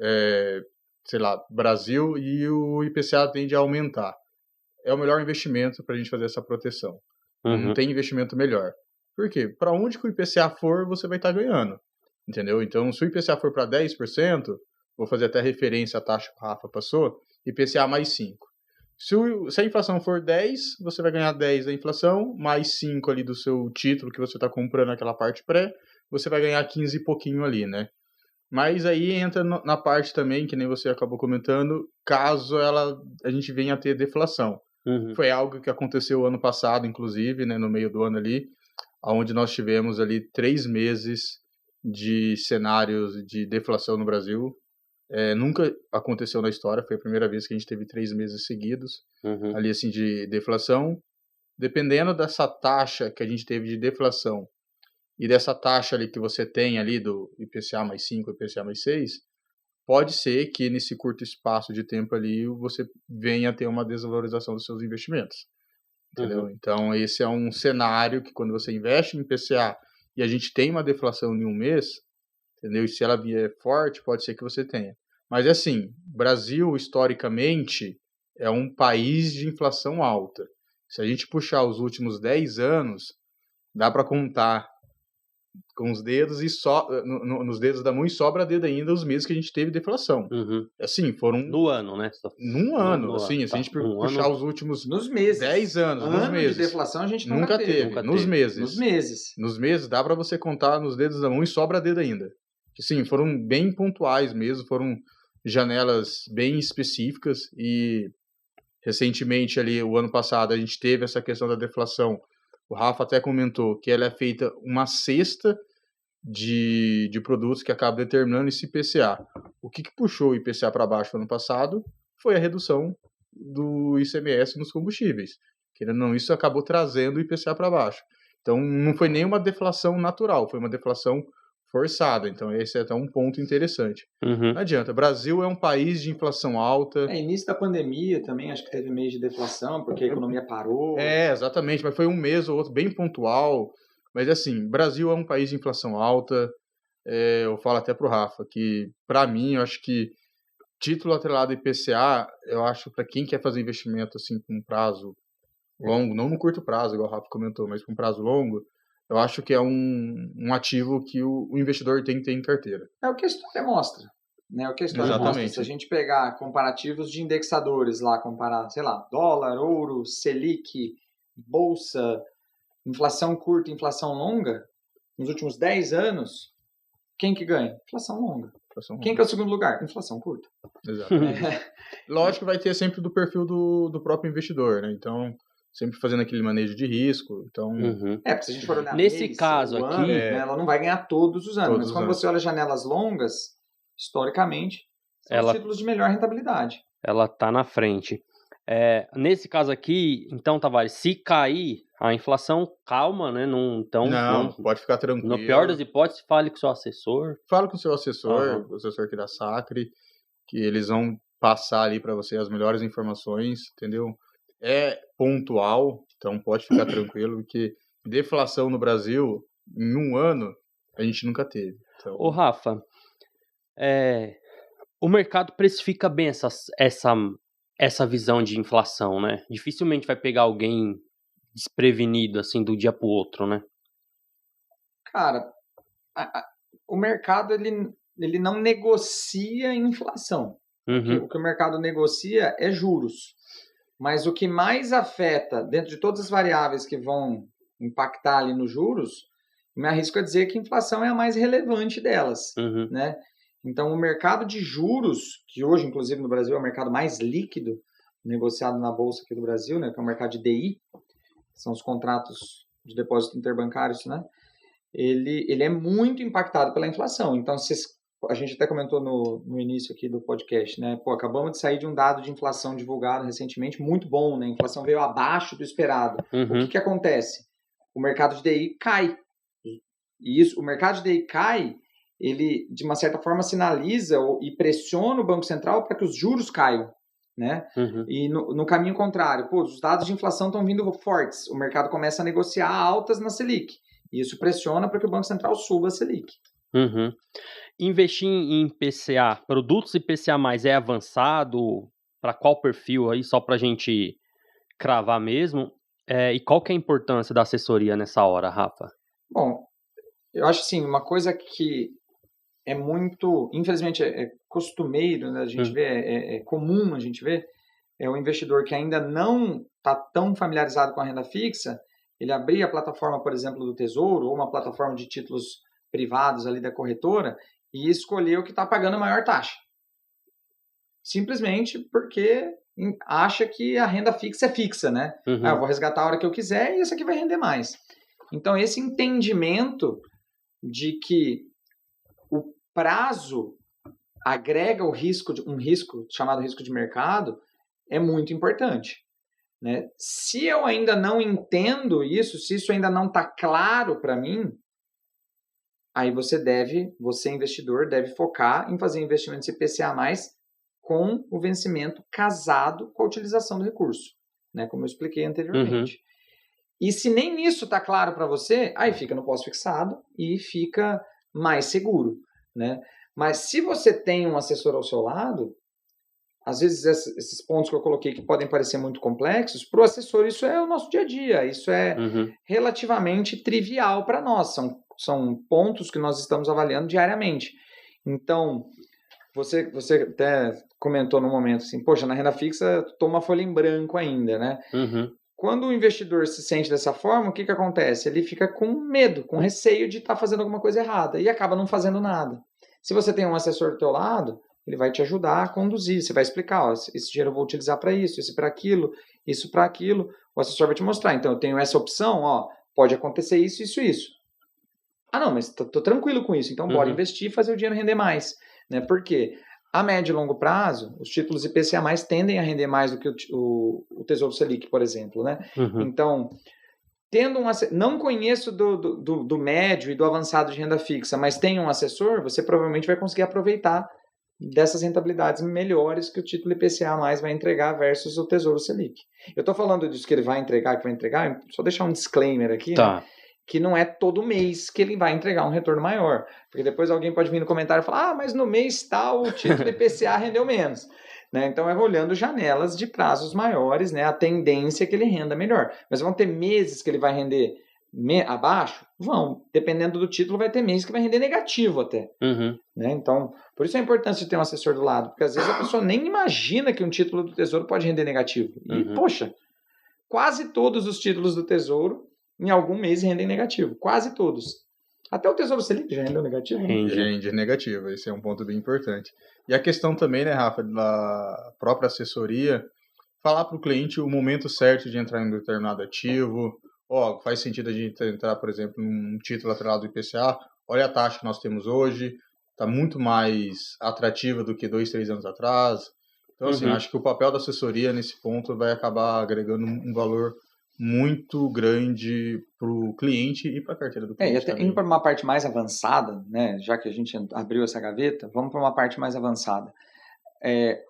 é, sei lá, Brasil, e o IPCA tende a aumentar. É o melhor investimento para a gente fazer essa proteção. Não uhum, tem investimento melhor. Por quê? Para onde que o IPCA for, você vai estar ganhando. Entendeu? Então, se o IPCA for para 10%, vou fazer até referência à taxa que o Rafa passou, IPCA mais 5. Se a inflação for 10, você vai ganhar 10 da inflação, mais 5 ali do seu título que você está comprando naquela parte pré, você vai ganhar 15 e pouquinho ali, né? Mas aí entra na parte também, que nem você acabou comentando, caso a gente venha a ter deflação. uhum, Foi algo que aconteceu ano passado, inclusive, né, no meio do ano ali, onde nós tivemos ali 3 meses de cenários de deflação no Brasil. Nunca aconteceu na história, foi a primeira vez que a gente teve 3 meses seguidos uhum, ali assim de deflação. Dependendo dessa taxa que a gente teve de deflação e dessa taxa ali que você tem ali do IPCA mais 5, IPCA mais 6, pode ser que nesse curto espaço de tempo ali você venha a ter uma desvalorização dos seus investimentos. Entendeu? uhum, Então, esse é um cenário que quando você investe em IPCA e a gente tem uma deflação em um mês, entendeu? E se ela vier forte, pode ser que você tenha. Mas, assim, Brasil, historicamente, é um país de inflação alta. Se a gente puxar os últimos 10 anos, dá para contar com os dedos e só nos dedos da mão e sobra dedo ainda os meses que a gente teve deflação. uhum. Assim, foram No ano, né? num ano, No ano, assim, se a tá. gente Um puxar ano, os últimos Nos meses. 10 anos, nos Ano de meses. deflação a gente Nunca teve. Nunca Nos teve. meses. Nos meses. Nos meses dá para você contar nos dedos da mão e sobra dedo ainda. Sim, foram bem pontuais mesmo, foram janelas bem específicas e recentemente ali, o ano passado, a gente teve essa questão da deflação. O Rafa até comentou que ela é feita uma cesta de produtos que acaba determinando esse IPCA. O que puxou o IPCA para baixo no ano passado foi a redução do ICMS nos combustíveis. Querendo ou não, isso acabou trazendo o IPCA para baixo. Então, não foi nem uma deflação natural, foi uma deflação forçada. Então, esse é até um ponto interessante. uhum, Não adianta, Brasil é um país de inflação alta. Início da pandemia também, acho que teve mês de deflação, porque a economia parou. Exatamente, mas foi um mês ou outro bem pontual. Mas, assim, Brasil é um país de inflação alta. Eu falo até pro Rafa que, para mim, eu acho que título atrelado IPCA, eu acho para quem quer fazer investimento assim com um prazo longo, não no curto prazo, igual o Rafa comentou, mas com um prazo longo, eu acho que é um ativo que o investidor tem que ter em carteira. É o que a história mostra. Né? O que a história Exatamente. mostra. Se a gente pegar comparativos de indexadores lá, comparar, sei lá, dólar, ouro, Selic, bolsa, inflação curta, inflação longa, nos últimos 10 anos, quem que ganha? Inflação longa. Quem que é o segundo lugar? Inflação curta. Exatamente. Lógico que vai ter sempre do perfil do próprio investidor, né? Então, sempre fazendo aquele manejo de risco. Então, uhum. porque se a gente for olhar Nesse caso o aqui, ano, né, ela não vai ganhar todos os anos. Todos Mas os quando anos. você olha janelas longas, historicamente, são os títulos de melhor rentabilidade. ela tá na frente. Nesse caso aqui, então, Tavares, se cair a inflação, calma, né? Não, pode ficar tranquilo. No pior das hipóteses, fale com o seu assessor. Fala com o seu assessor, Uhum. o assessor aqui da Sacre, que eles vão passar ali para você as melhores informações, entendeu? É pontual, então pode ficar tranquilo, porque deflação no Brasil, em um ano, a gente nunca teve. Então, Ô, Rafa, o mercado precifica bem essa visão de inflação, né? Dificilmente vai pegar alguém desprevenido, assim, do dia pro outro, né? Cara, o mercado ele não negocia inflação. Uhum. O que o mercado negocia é juros. Mas o que mais afeta, dentro de todas as variáveis que vão impactar ali nos juros, me arrisco a dizer que a inflação é a mais relevante delas. Uhum. Né? Então, o mercado de juros, que hoje, inclusive, no Brasil é o mercado mais líquido negociado na Bolsa aqui do Brasil, né? Que é o mercado de DI, que são os contratos de depósito interbancários, né? Ele é muito impactado pela inflação. Então, a gente até comentou no início aqui do podcast, né? Pô, acabamos de sair de um dado de inflação divulgado recentemente, muito bom, né? A inflação veio abaixo do esperado. O que acontece? O mercado de DI cai. E isso, o mercado de DI cai, ele, de uma certa forma, sinaliza e pressiona o Banco Central para que os juros caiam, né? E no caminho contrário, pô, os dados de inflação estão vindo fortes, o mercado começa a negociar altas na Selic. E isso pressiona para que o Banco Central suba a Selic. Investir em IPCA, produtos IPCA+, é avançado? Para qual perfil aí, só para a gente cravar mesmo? E qual que é a importância da assessoria nessa hora, Rafa? Bom, eu acho assim, uma coisa que é muito, infelizmente é costumeiro, né, a gente vê, é comum a gente ver, é o investidor que ainda não está tão familiarizado com a renda fixa, ele abrir a plataforma, por exemplo, do Tesouro, ou uma plataforma de títulos privados ali da corretora, e escolher o que está pagando a maior taxa. Simplesmente porque acha que a renda fixa é fixa, né? Eu vou resgatar a hora que eu quiser e esse aqui vai render mais. Então, esse entendimento de que o prazo agrega um risco chamado risco de mercado é muito importante, né? Se eu ainda não entendo isso, se isso ainda não está claro para mim, aí você investidor, deve focar em fazer investimentos IPCA+, com o vencimento casado com a utilização do recurso, né? Como eu expliquei anteriormente. E se nem isso está claro para você, aí fica no pós-fixado e fica mais seguro, né? Mas se você tem um assessor ao seu lado, às vezes esses pontos que eu coloquei que podem parecer muito complexos, para o assessor isso é o nosso dia a dia, isso é relativamente trivial para nós, são pontos que nós estamos avaliando diariamente. Então, você até comentou no momento assim, poxa, na renda fixa estou uma folha em branco ainda, né? Quando o investidor se sente dessa forma, o que acontece? Ele fica com medo, com receio de estar fazendo alguma coisa errada e acaba não fazendo nada. Se você tem um assessor do teu lado, ele vai te ajudar a conduzir, você vai explicar, ó, esse dinheiro eu vou utilizar para isso, isso para aquilo, o assessor vai te mostrar, então eu tenho essa opção, ó, pode acontecer isso, isso, isso. Ah, não, mas tô tranquilo com isso, então bora investir e fazer o dinheiro render mais, né? Por quê? A médio e longo prazo, os títulos IPCA+, tendem a render mais do que o Tesouro Selic, por exemplo, né? Então, não conheço do médio e do avançado de renda fixa, mas tem um assessor, você provavelmente vai conseguir aproveitar dessas rentabilidades melhores que o título IPCA+ vai entregar versus o Tesouro Selic. Eu estou falando disso que ele vai entregar, só deixar um disclaimer aqui, né? Que não é todo mês que ele vai entregar um retorno maior. Porque depois alguém pode vir no comentário e falar, mas no mês tal o título IPCA rendeu menos. Né? Então é olhando janelas de prazos maiores, né? A tendência é que ele renda melhor. Mas vão ter meses que ele vai render abaixo? Vão. Dependendo do título, vai ter meses que vai render negativo até. Né? Então, por isso a importância de ter um assessor do lado. Porque às vezes a pessoa nem imagina que um título do Tesouro pode render negativo. E, poxa, quase todos os títulos do Tesouro em algum mês rendem negativo. Quase todos. Até o Tesouro Selic já rendeu negativo? Rende negativo. Esse é um ponto bem importante. E a questão também, né, Rafa, da própria assessoria, falar para o cliente o momento certo de entrar em um determinado ativo. Faz sentido a gente entrar, por exemplo, num título atrelado do IPCA. Olha a taxa que nós temos hoje. Está muito mais atrativa do que 2-3 anos atrás. Então, assim, acho que o papel da assessoria nesse ponto vai acabar agregando um valor muito grande para o cliente e para a carteira do cliente. E até indo para uma parte mais avançada, né, já que a gente abriu essa gaveta, vamos para uma parte mais avançada.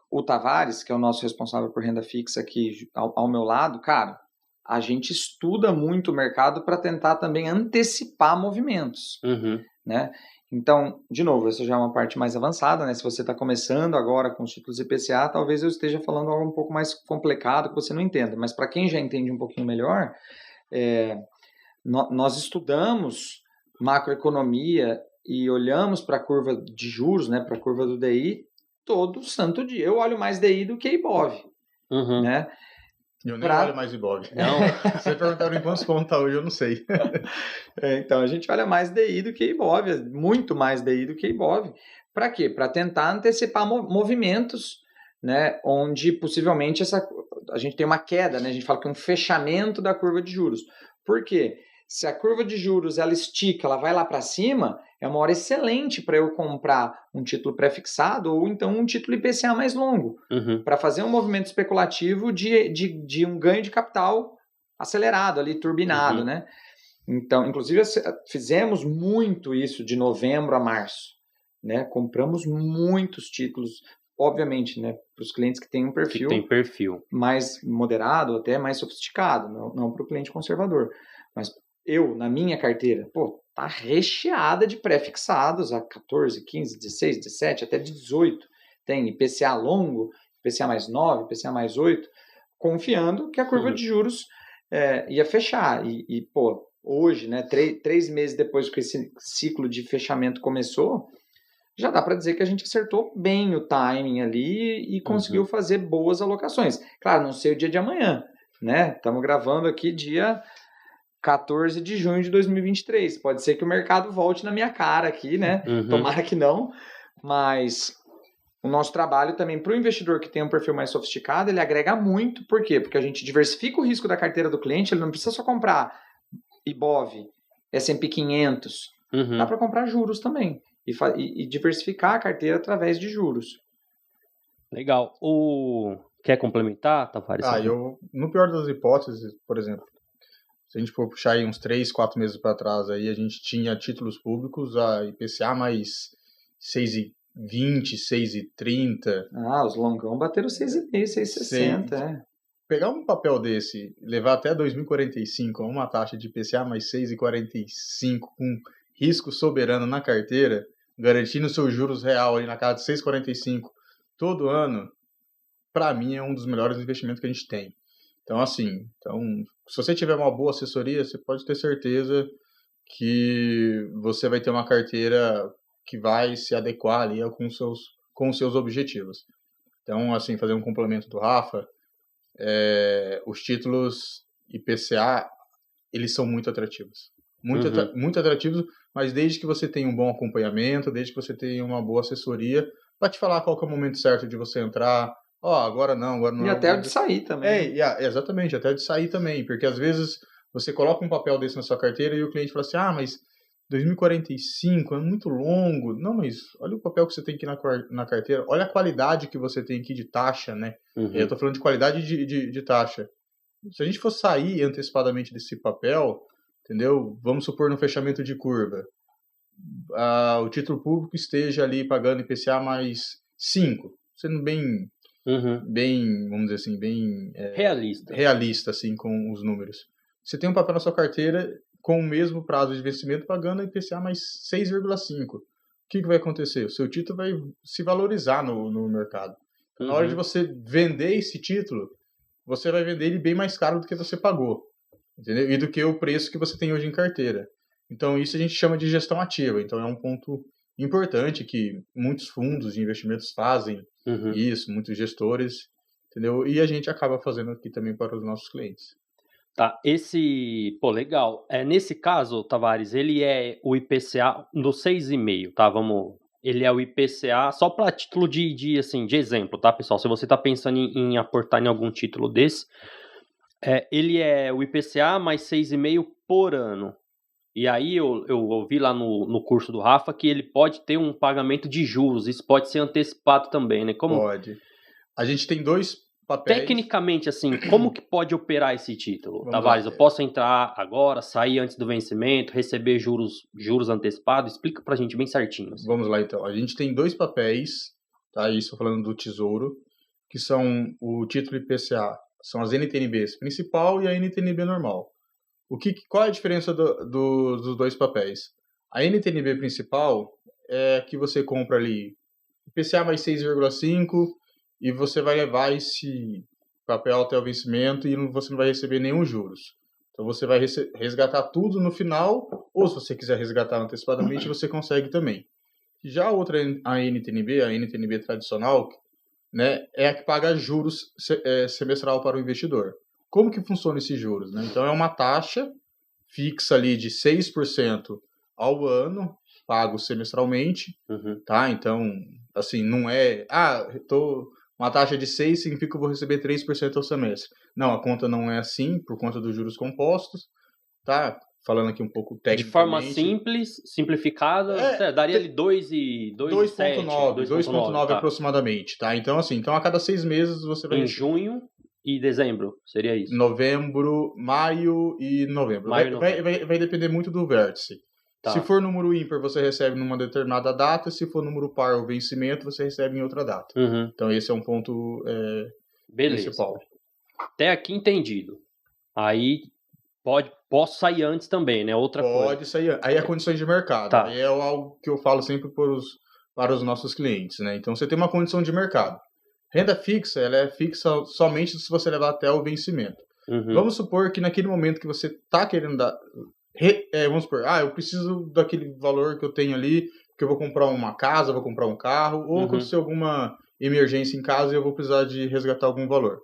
O Tavares, que é o nosso responsável por renda fixa aqui ao meu lado, cara, a gente estuda muito o mercado para tentar também antecipar movimentos. Né? Então, de novo, essa já é uma parte mais avançada, né? Se você está começando agora com os títulos IPCA, talvez eu esteja falando algo um pouco mais complicado que você não entenda. Mas para quem já entende um pouquinho melhor, nós estudamos macroeconomia e olhamos para a curva de juros, né? Para a curva do DI, todo santo dia. Eu olho mais DI do que IBOV, né? Eu nem olho mais Ibov. Não. Se você perguntar em quantos pontos está hoje, eu não sei. Então, a gente olha mais DI do que Ibov, muito mais DI do que Ibov. Para quê? Para tentar antecipar movimentos, né, onde possivelmente a gente tem uma queda, né? A gente fala que é um fechamento da curva de juros. Por quê? Se a curva de juros ela estica, ela vai lá para cima, é uma hora excelente para eu comprar um título pré-fixado ou então um título IPCA mais longo, para fazer um movimento especulativo de um ganho de capital acelerado ali, turbinado, né? Então, inclusive, fizemos muito isso de novembro a março, né? Compramos muitos títulos, obviamente, né? Para os clientes que têm um perfil mais moderado, até mais sofisticado, não para o cliente conservador. Mas eu, na minha carteira, tá recheada de pré-fixados a 14, 15, 16, 17, até 18. Tem IPCA longo, IPCA mais 9, IPCA mais 8, confiando que a curva de juros ia fechar. Hoje, né, 3 meses depois que esse ciclo de fechamento começou, já dá para dizer que a gente acertou bem o timing ali e conseguiu fazer boas alocações. Claro, não sei o dia de amanhã, né? Estamos gravando aqui dia 14 de junho de 2023. Pode ser que o mercado volte na minha cara aqui, né? Tomara que não, mas o nosso trabalho também para o investidor que tem um perfil mais sofisticado, ele agrega muito. Por quê? Porque a gente diversifica o risco da carteira do cliente, ele não precisa só comprar IBOV, S&P 500, dá para comprar juros também e diversificar a carteira através de juros. Legal. Quer complementar, Tavares? No pior das hipóteses, por exemplo, se a gente for puxar aí uns 3, 4 meses para trás, aí a gente tinha títulos públicos, a IPCA mais 6,20, 6,30. Os longão bateram 6,5, 6,60, Pegar um papel desse, levar até 2045 a uma taxa de IPCA mais 6,45 com risco soberano na carteira, garantindo seus juros real ali na casa de 6,45 todo ano, para mim é um dos melhores investimentos que a gente tem. Então, se você tiver uma boa assessoria, você pode ter certeza que você vai ter uma carteira que vai se adequar ali com os seus objetivos. Então, fazer um complemento do Rafa, os títulos IPCA, eles são muito atrativos. Muito atrativos, mas desde que você tenha um bom acompanhamento, desde que você tenha uma boa assessoria, vai te falar qual que é o momento certo de você entrar. Agora não. E até o de sair também. Exatamente, até o de sair também, porque às vezes você coloca um papel desse na sua carteira e o cliente fala assim, mas 2045 é muito longo. Não, mas olha o papel que você tem aqui na carteira, olha a qualidade que você tem aqui de taxa, né? Eu estou falando de qualidade de taxa. Se a gente for sair antecipadamente desse papel, entendeu? Vamos supor no fechamento de curva, o título público esteja ali pagando IPCA mais 5, sendo bem, vamos dizer assim, bem realista assim, com os números. Você tem um papel na sua carteira com o mesmo prazo de vencimento pagando IPCA mais 6,5. O que vai acontecer? O seu título vai se valorizar no mercado. Então, na hora de você vender esse título, você vai vender ele bem mais caro do que você pagou, entendeu? E do que o preço que você tem hoje em carteira. Então, isso a gente chama de gestão ativa. Então, é um ponto importante que muitos fundos de investimentos fazem isso, muitos gestores, entendeu? E a gente acaba fazendo aqui também para os nossos clientes. Tá, legal. Nesse caso, Tavares, ele é o IPCA do 6,5, tá? Ele é o IPCA, só para título de exemplo, tá, pessoal? Se você está pensando em aportar em algum título desse, ele é o IPCA mais 6,5 por ano. E aí eu ouvi lá no curso do Rafa que ele pode ter um pagamento de juros, isso pode ser antecipado também, né? Pode. A gente tem 2 papéis. Tecnicamente, como que pode operar esse título, Tavares? Eu posso entrar agora, sair antes do vencimento, receber juros antecipados? Explica pra gente bem certinho. Vamos lá, então. A gente tem 2 papéis, tá? Isso falando do Tesouro, que são o título IPCA, são as NTNBs principal e a NTNB normal. Qual é a diferença dos 2 papéis? A NTNB principal é que você compra ali IPCA mais 6,5 e você vai levar esse papel até o vencimento e você não vai receber nenhum juros. Então você vai resgatar tudo no final, ou se você quiser resgatar antecipadamente, você consegue também. Já a NTNB tradicional, né, é a que paga juros semestral para o investidor. Como que funciona esses juros, né? Então é uma taxa fixa ali de 6% ao ano, pago semestralmente, tá? Então, não é, uma taxa de 6 significa que eu vou receber 3% ao semestre. Não, a conta não é assim, por conta dos juros compostos, tá? falando aqui um pouco De forma tecnicamente. simplificada, daria ali 2,9 tá. Aproximadamente, tá? Então, assim, a cada 6 meses você vai... Em junho e dezembro, seria isso? Maio e novembro. Vai depender muito do vértice. Tá. Se for número ímpar, você recebe numa determinada data. Se for número par ou vencimento, você recebe em outra data. Uhum. Então, esse é um ponto principal. Até aqui entendido. Aí posso sair antes também, né? Outra coisa. Pode sair antes. Aí é condições de mercado. Tá. Aí é algo que eu falo sempre para os nossos clientes, né? Então, você tem uma condição de mercado. Renda fixa, ela é fixa somente se você levar até o vencimento. Uhum. Vamos supor que naquele momento que você está querendo dar... vamos supor, eu preciso daquele valor que eu tenho ali, porque eu vou comprar uma casa, vou comprar um carro, ou acontecer alguma emergência em casa e eu vou precisar de resgatar algum valor.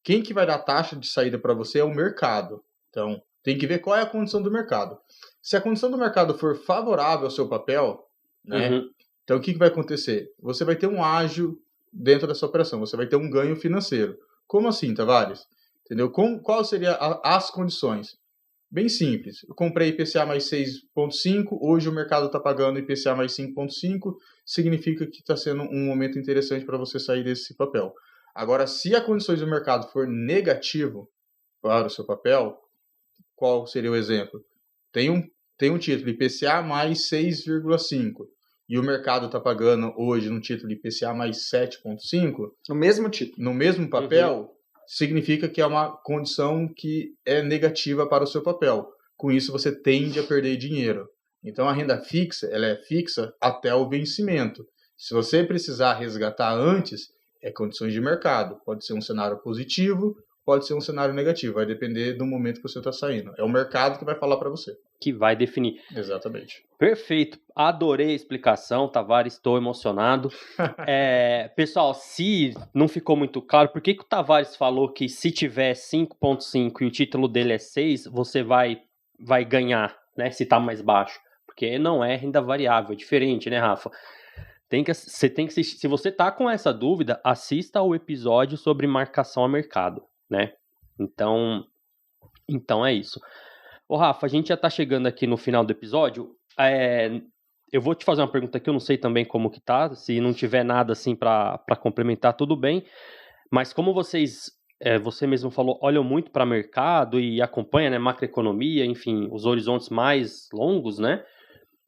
Quem que vai dar taxa de saída para você é o mercado. Então, tem que ver qual é a condição do mercado. Se a condição do mercado for favorável ao seu papel, né? Então, o que vai acontecer? Você vai ter um ágio dentro dessa operação, você vai ter um ganho financeiro. Como assim, Tavares? Entendeu? Qual seria as condições? Bem simples. Eu comprei IPCA mais 6,5, hoje o mercado está pagando IPCA mais 5,5, significa que está sendo um momento interessante para você sair desse papel. Agora, se as condições do mercado for negativo para o seu papel, qual seria o exemplo? Tem um título IPCA mais 6,5 e o mercado está pagando hoje no título IPCA mais 7,5. No mesmo título. No mesmo papel, significa que é uma condição que é negativa para o seu papel. Com isso, você tende a perder dinheiro. Então, a renda fixa, ela é fixa até o vencimento. Se você precisar resgatar antes, é condições de mercado. Pode ser um cenário positivo, pode ser um cenário negativo. Vai depender do momento que você está saindo. É o mercado que vai falar para você. Que vai definir. Exatamente. Perfeito. Adorei a explicação, Tavares. Estou emocionado. Pessoal, se não ficou muito claro, por que o Tavares falou que se tiver 5,5 e o título dele é 6, você vai ganhar, né? Se está mais baixo. Porque não é renda variável, é diferente, né, Rafa? Você tem que assistir. Se você tá com essa dúvida, assista ao episódio sobre marcação a mercado, né? Então é isso. Ô, Rafa, a gente já tá chegando aqui no final do episódio. Eu vou te fazer uma pergunta aqui, eu não sei também como que tá. Se não tiver nada assim para complementar, tudo bem. Mas como você mesmo falou, olham muito para mercado e acompanha, né, macroeconomia, enfim, os horizontes mais longos, né?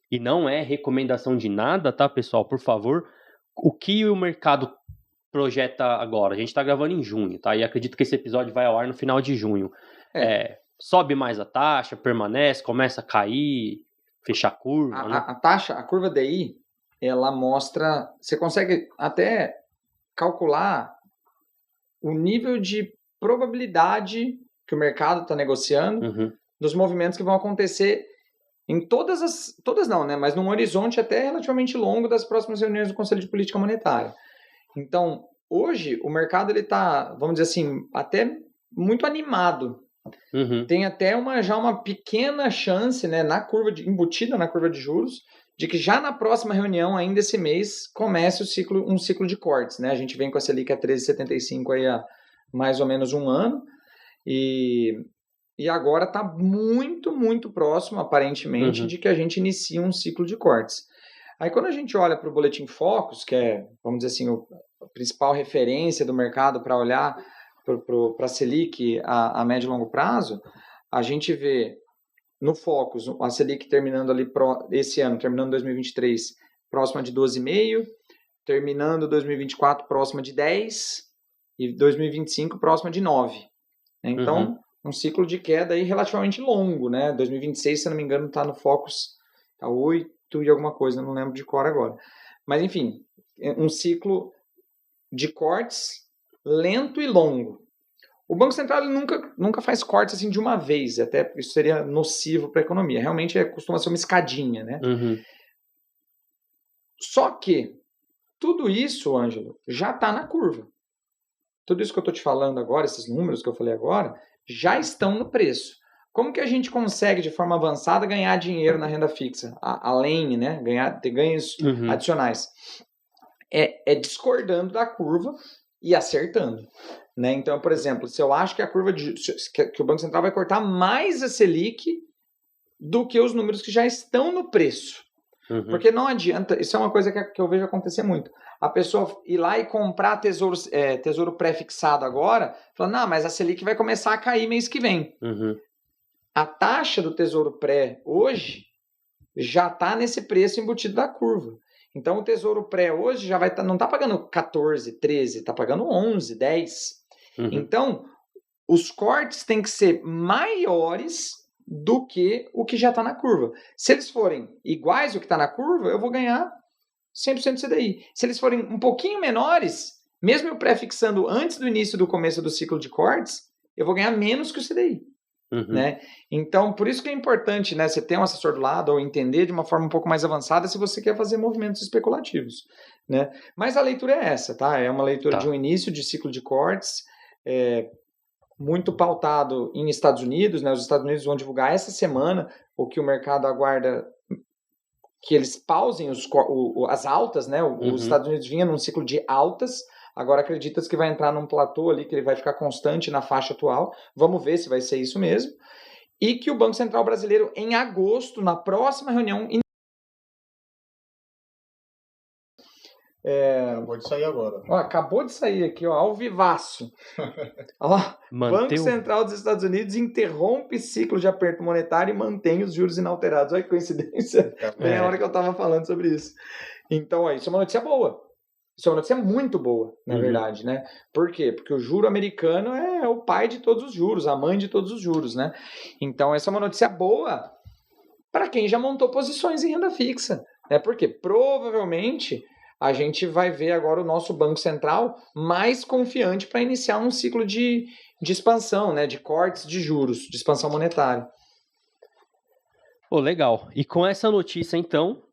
E não é recomendação de nada, tá, pessoal? Por favor, o que o mercado projeta agora? A gente tá gravando em junho, tá? E acredito que esse episódio vai ao ar no final de junho. Sobe mais a taxa, permanece, começa a cair, fecha a curva, né? A curva DI, ela mostra... Você consegue até calcular o nível de probabilidade que o mercado está negociando dos movimentos que vão acontecer em todas não, né? Mas num horizonte até relativamente longo das próximas reuniões do Conselho de Política Monetária. Então, hoje, o mercado está, vamos dizer assim, até muito animado. Tem até já uma pequena chance, né, embutida na curva de juros, de que já na próxima reunião, ainda esse mês, comece um ciclo de cortes. Né? A gente vem com a Selic a 13,75 aí há mais ou menos um ano. E agora está muito, muito próximo, aparentemente, de que a gente inicie um ciclo de cortes. Aí, quando a gente olha para o Boletim Focus, que é, vamos dizer assim, a principal referência do mercado para olhar para a Selic a médio e longo prazo, a gente vê no Focus a Selic terminando ali esse ano, terminando 2023, próxima de 12,5%, terminando 2024 próxima de 10% e 2025 próxima de 9%. Então, um ciclo de queda aí relativamente longo, né? 2026, se não me engano, está no Focus a 8 e alguma coisa, não lembro de cor agora. Mas, enfim, um ciclo de cortes lento e longo. O Banco Central ele nunca faz cortes assim de uma vez, até isso seria nocivo para a economia. Realmente costuma ser uma escadinha, né? Só que tudo isso, Ângelo, já está na curva. Tudo isso que eu estou te falando agora, esses números que eu falei agora, já estão no preço. Como que a gente consegue, de forma avançada, ganhar dinheiro na renda fixa? Além, né? Ter ganhos adicionais. É discordando da curva e acertando. Né? Então, por exemplo, se eu acho que a curva que o Banco Central vai cortar mais a Selic do que os números que já estão no preço. Porque não adianta, isso é uma coisa que eu vejo acontecer muito. A pessoa ir lá e comprar tesouro pré-fixado agora, falando, não, mas a Selic vai começar a cair mês que vem. A taxa do tesouro pré hoje já está nesse preço embutido da curva. Então o tesouro pré hoje já vai não está pagando 14, 13, está pagando 11, 10. Então os cortes têm que ser maiores do que o que já está na curva. Se eles forem iguais ao que está na curva, eu vou ganhar 100% do CDI. Se eles forem um pouquinho menores, mesmo eu pré-fixando antes do início do começo do ciclo de cortes, eu vou ganhar menos que o CDI. Né? Então, por isso que é importante, né, você ter um assessor do lado ou entender de uma forma um pouco mais avançada se você quer fazer movimentos especulativos. Né? Mas a leitura é essa, tá? É uma leitura de um início de ciclo de cortes, muito pautado em Estados Unidos, né? Os Estados Unidos vão divulgar essa semana o que o mercado aguarda que eles pausem as altas, né? Os Estados Unidos vinha num ciclo de altas, agora acredita-se que vai entrar num platô ali, que ele vai ficar constante na faixa atual. Vamos ver se vai ser isso mesmo. E que o Banco Central Brasileiro, em agosto, na próxima reunião... Acabou de sair agora. Acabou de sair aqui, ao vivaço. Banco Central dos Estados Unidos interrompe ciclo de aperto monetário e mantém os juros inalterados. Olha que coincidência. Bem a hora que eu estava falando sobre isso. Então, isso é uma notícia boa. Isso é uma notícia muito boa, na verdade, né? Por quê? Porque o juro americano é o pai de todos os juros, a mãe de todos os juros, né? Então, essa é uma notícia boa para quem já montou posições em renda fixa, né? Porque provavelmente a gente vai ver agora o nosso Banco Central mais confiante para iniciar um ciclo de expansão, né? De cortes de juros, de expansão monetária. Legal. E com essa notícia, então...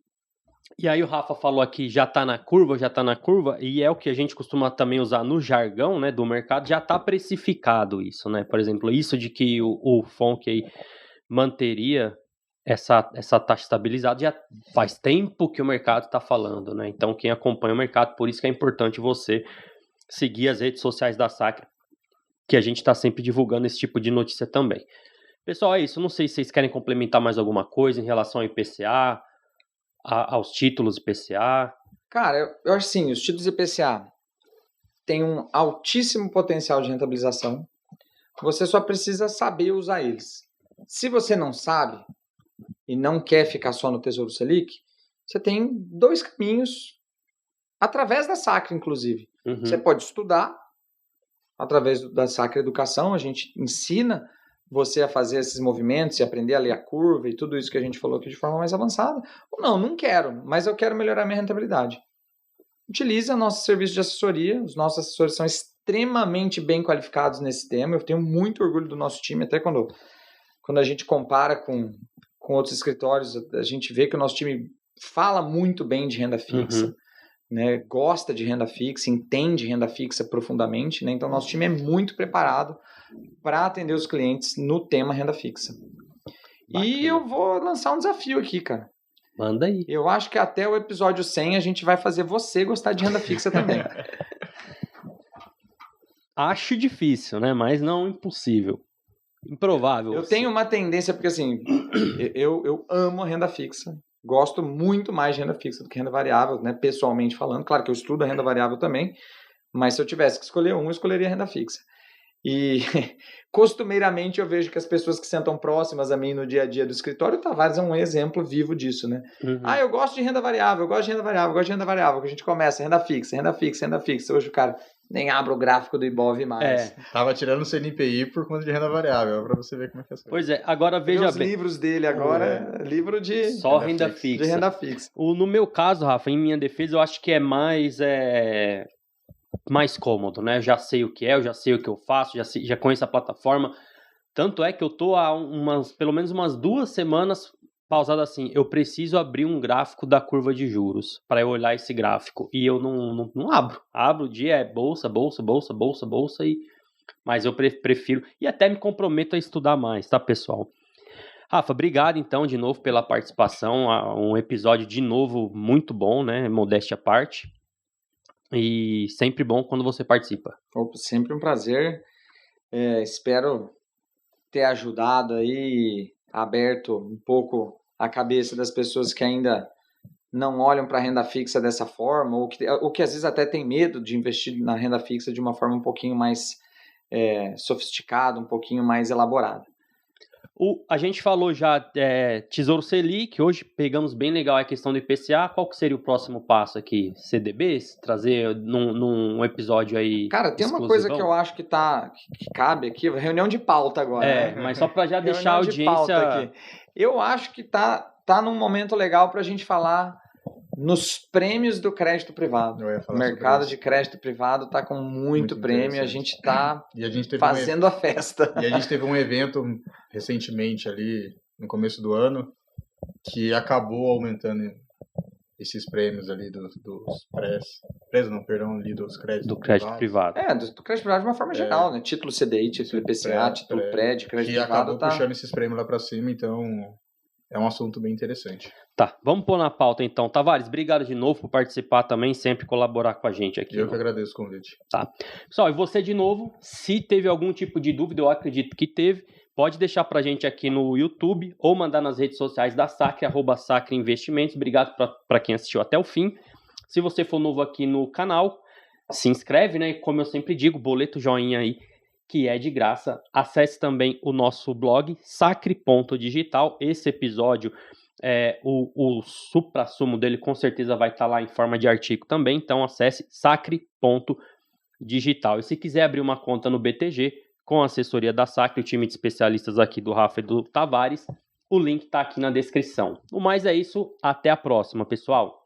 E aí o Rafa falou aqui, já tá na curva, e é o que a gente costuma também usar no jargão, né, do mercado, já tá precificado isso, né? Por exemplo, isso de que o FONC aí manteria essa taxa estabilizada já faz tempo que o mercado está falando, né? Então quem acompanha o mercado, por isso que é importante você seguir as redes sociais da Sacre, que a gente está sempre divulgando esse tipo de notícia também. Pessoal, é isso. Não sei se vocês querem complementar mais alguma coisa em relação ao IPCA, aos títulos IPCA. Cara, eu acho assim, os títulos IPCA têm um altíssimo potencial de rentabilização. Você só precisa saber usar eles. Se você não sabe e não quer ficar só no Tesouro Selic, você tem dois caminhos, através da Sacre, inclusive. Você pode estudar, através da Sacre Educação, a gente ensina você a fazer esses movimentos e aprender a ler a curva e tudo isso que a gente falou aqui de forma mais avançada. Ou não quero, mas eu quero melhorar minha rentabilidade. Utiliza nosso serviço de assessoria, os nossos assessores são extremamente bem qualificados nesse tema, eu tenho muito orgulho do nosso time, até quando a gente compara com outros escritórios, a gente vê que o nosso time fala muito bem de renda fixa, né? Gosta de renda fixa, entende renda fixa profundamente, né? Então nosso time é muito preparado para atender os clientes no tema renda fixa. Bacana. E eu vou lançar um desafio aqui, cara. Manda aí. Eu acho que até o episódio 100 a gente vai fazer você gostar de renda fixa também. Acho difícil, né? Mas não impossível. Improvável. Eu tenho uma tendência, porque assim, eu amo a renda fixa. Gosto muito mais de renda fixa do que renda variável, né? Pessoalmente falando. Claro que eu estudo a renda variável também, mas se eu tivesse que escolher eu escolheria a renda fixa. E costumeiramente eu vejo que as pessoas que sentam próximas a mim no dia a dia do escritório, o Tavares é um exemplo vivo disso, né? Eu gosto de renda variável, eu gosto de renda variável, eu gosto de renda variável, que a gente começa renda fixa, renda fixa, renda fixa. Hoje o cara nem abre o gráfico do Ibov mais. Tava tirando o CNPI por conta de renda variável, pra você ver como é que é isso. Pois é, agora veja bem. Os livros dele agora, livro de... Só renda fixa. De renda fixa. No meu caso, Rafa, em minha defesa, eu acho que é mais cômodo, né? Eu já sei o que é, eu já sei o que eu faço, já conheço a plataforma. Tanto é que eu tô há pelo menos umas 2 semanas pausado assim. Eu preciso abrir um gráfico da curva de juros para eu olhar esse gráfico. E eu não abro. Abro o dia, é bolsa, mas eu prefiro e até me comprometo a estudar mais, tá, pessoal? Rafa, obrigado então de novo pela participação. Um episódio de novo muito bom, né? Modéstia à parte. E sempre bom quando você participa. Sempre um prazer. Espero ter ajudado aí aberto um pouco a cabeça das pessoas que ainda não olham para a renda fixa dessa forma, ou que às vezes até tem medo de investir na renda fixa de uma forma um pouquinho mais sofisticada, um pouquinho mais elaborada. A gente falou já Tesouro Selic, hoje pegamos bem legal a questão do IPCA. Qual que seria o próximo passo aqui? CDBs? Trazer num episódio aí? Cara, tem uma coisa que eu acho que cabe aqui, reunião de pauta agora. Né? Mas só para já deixar a audiência... aqui. Eu acho que tá num momento legal para a gente falar nos prêmios do crédito privado. O mercado de crédito privado está com muito prêmio, a gente está fazendo a festa. E a gente teve um evento recentemente ali, no começo do ano, que acabou aumentando esses prêmios ali dos créditos do crédito privado. Do crédito privado de uma forma geral, né? Título CDI, título IPCA, título pré de crédito privado. Que acabou puxando esses prêmios lá para cima, então... É um assunto bem interessante. Tá, vamos pôr na pauta então. Tavares, obrigado de novo por participar também, sempre colaborar com a gente aqui. Eu que agradeço o convite. Tá. Pessoal, e você de novo, se teve algum tipo de dúvida, eu acredito que teve, pode deixar pra gente aqui no YouTube ou mandar nas redes sociais da Sacre, @Sacre Investimentos. Obrigado para quem assistiu até o fim. Se você for novo aqui no canal, se inscreve, né? Como eu sempre digo, boleto joinha aí, que é de graça. Acesse também o nosso blog, sacre.digital. Esse episódio, o suprassumo dele com certeza vai estar lá em forma de artigo também, então acesse sacre.digital. E se quiser abrir uma conta no BTG, com a assessoria da Sacre, o time de especialistas aqui do Rafa e do Tavares, o link está aqui na descrição. O mais é isso, até a próxima, pessoal.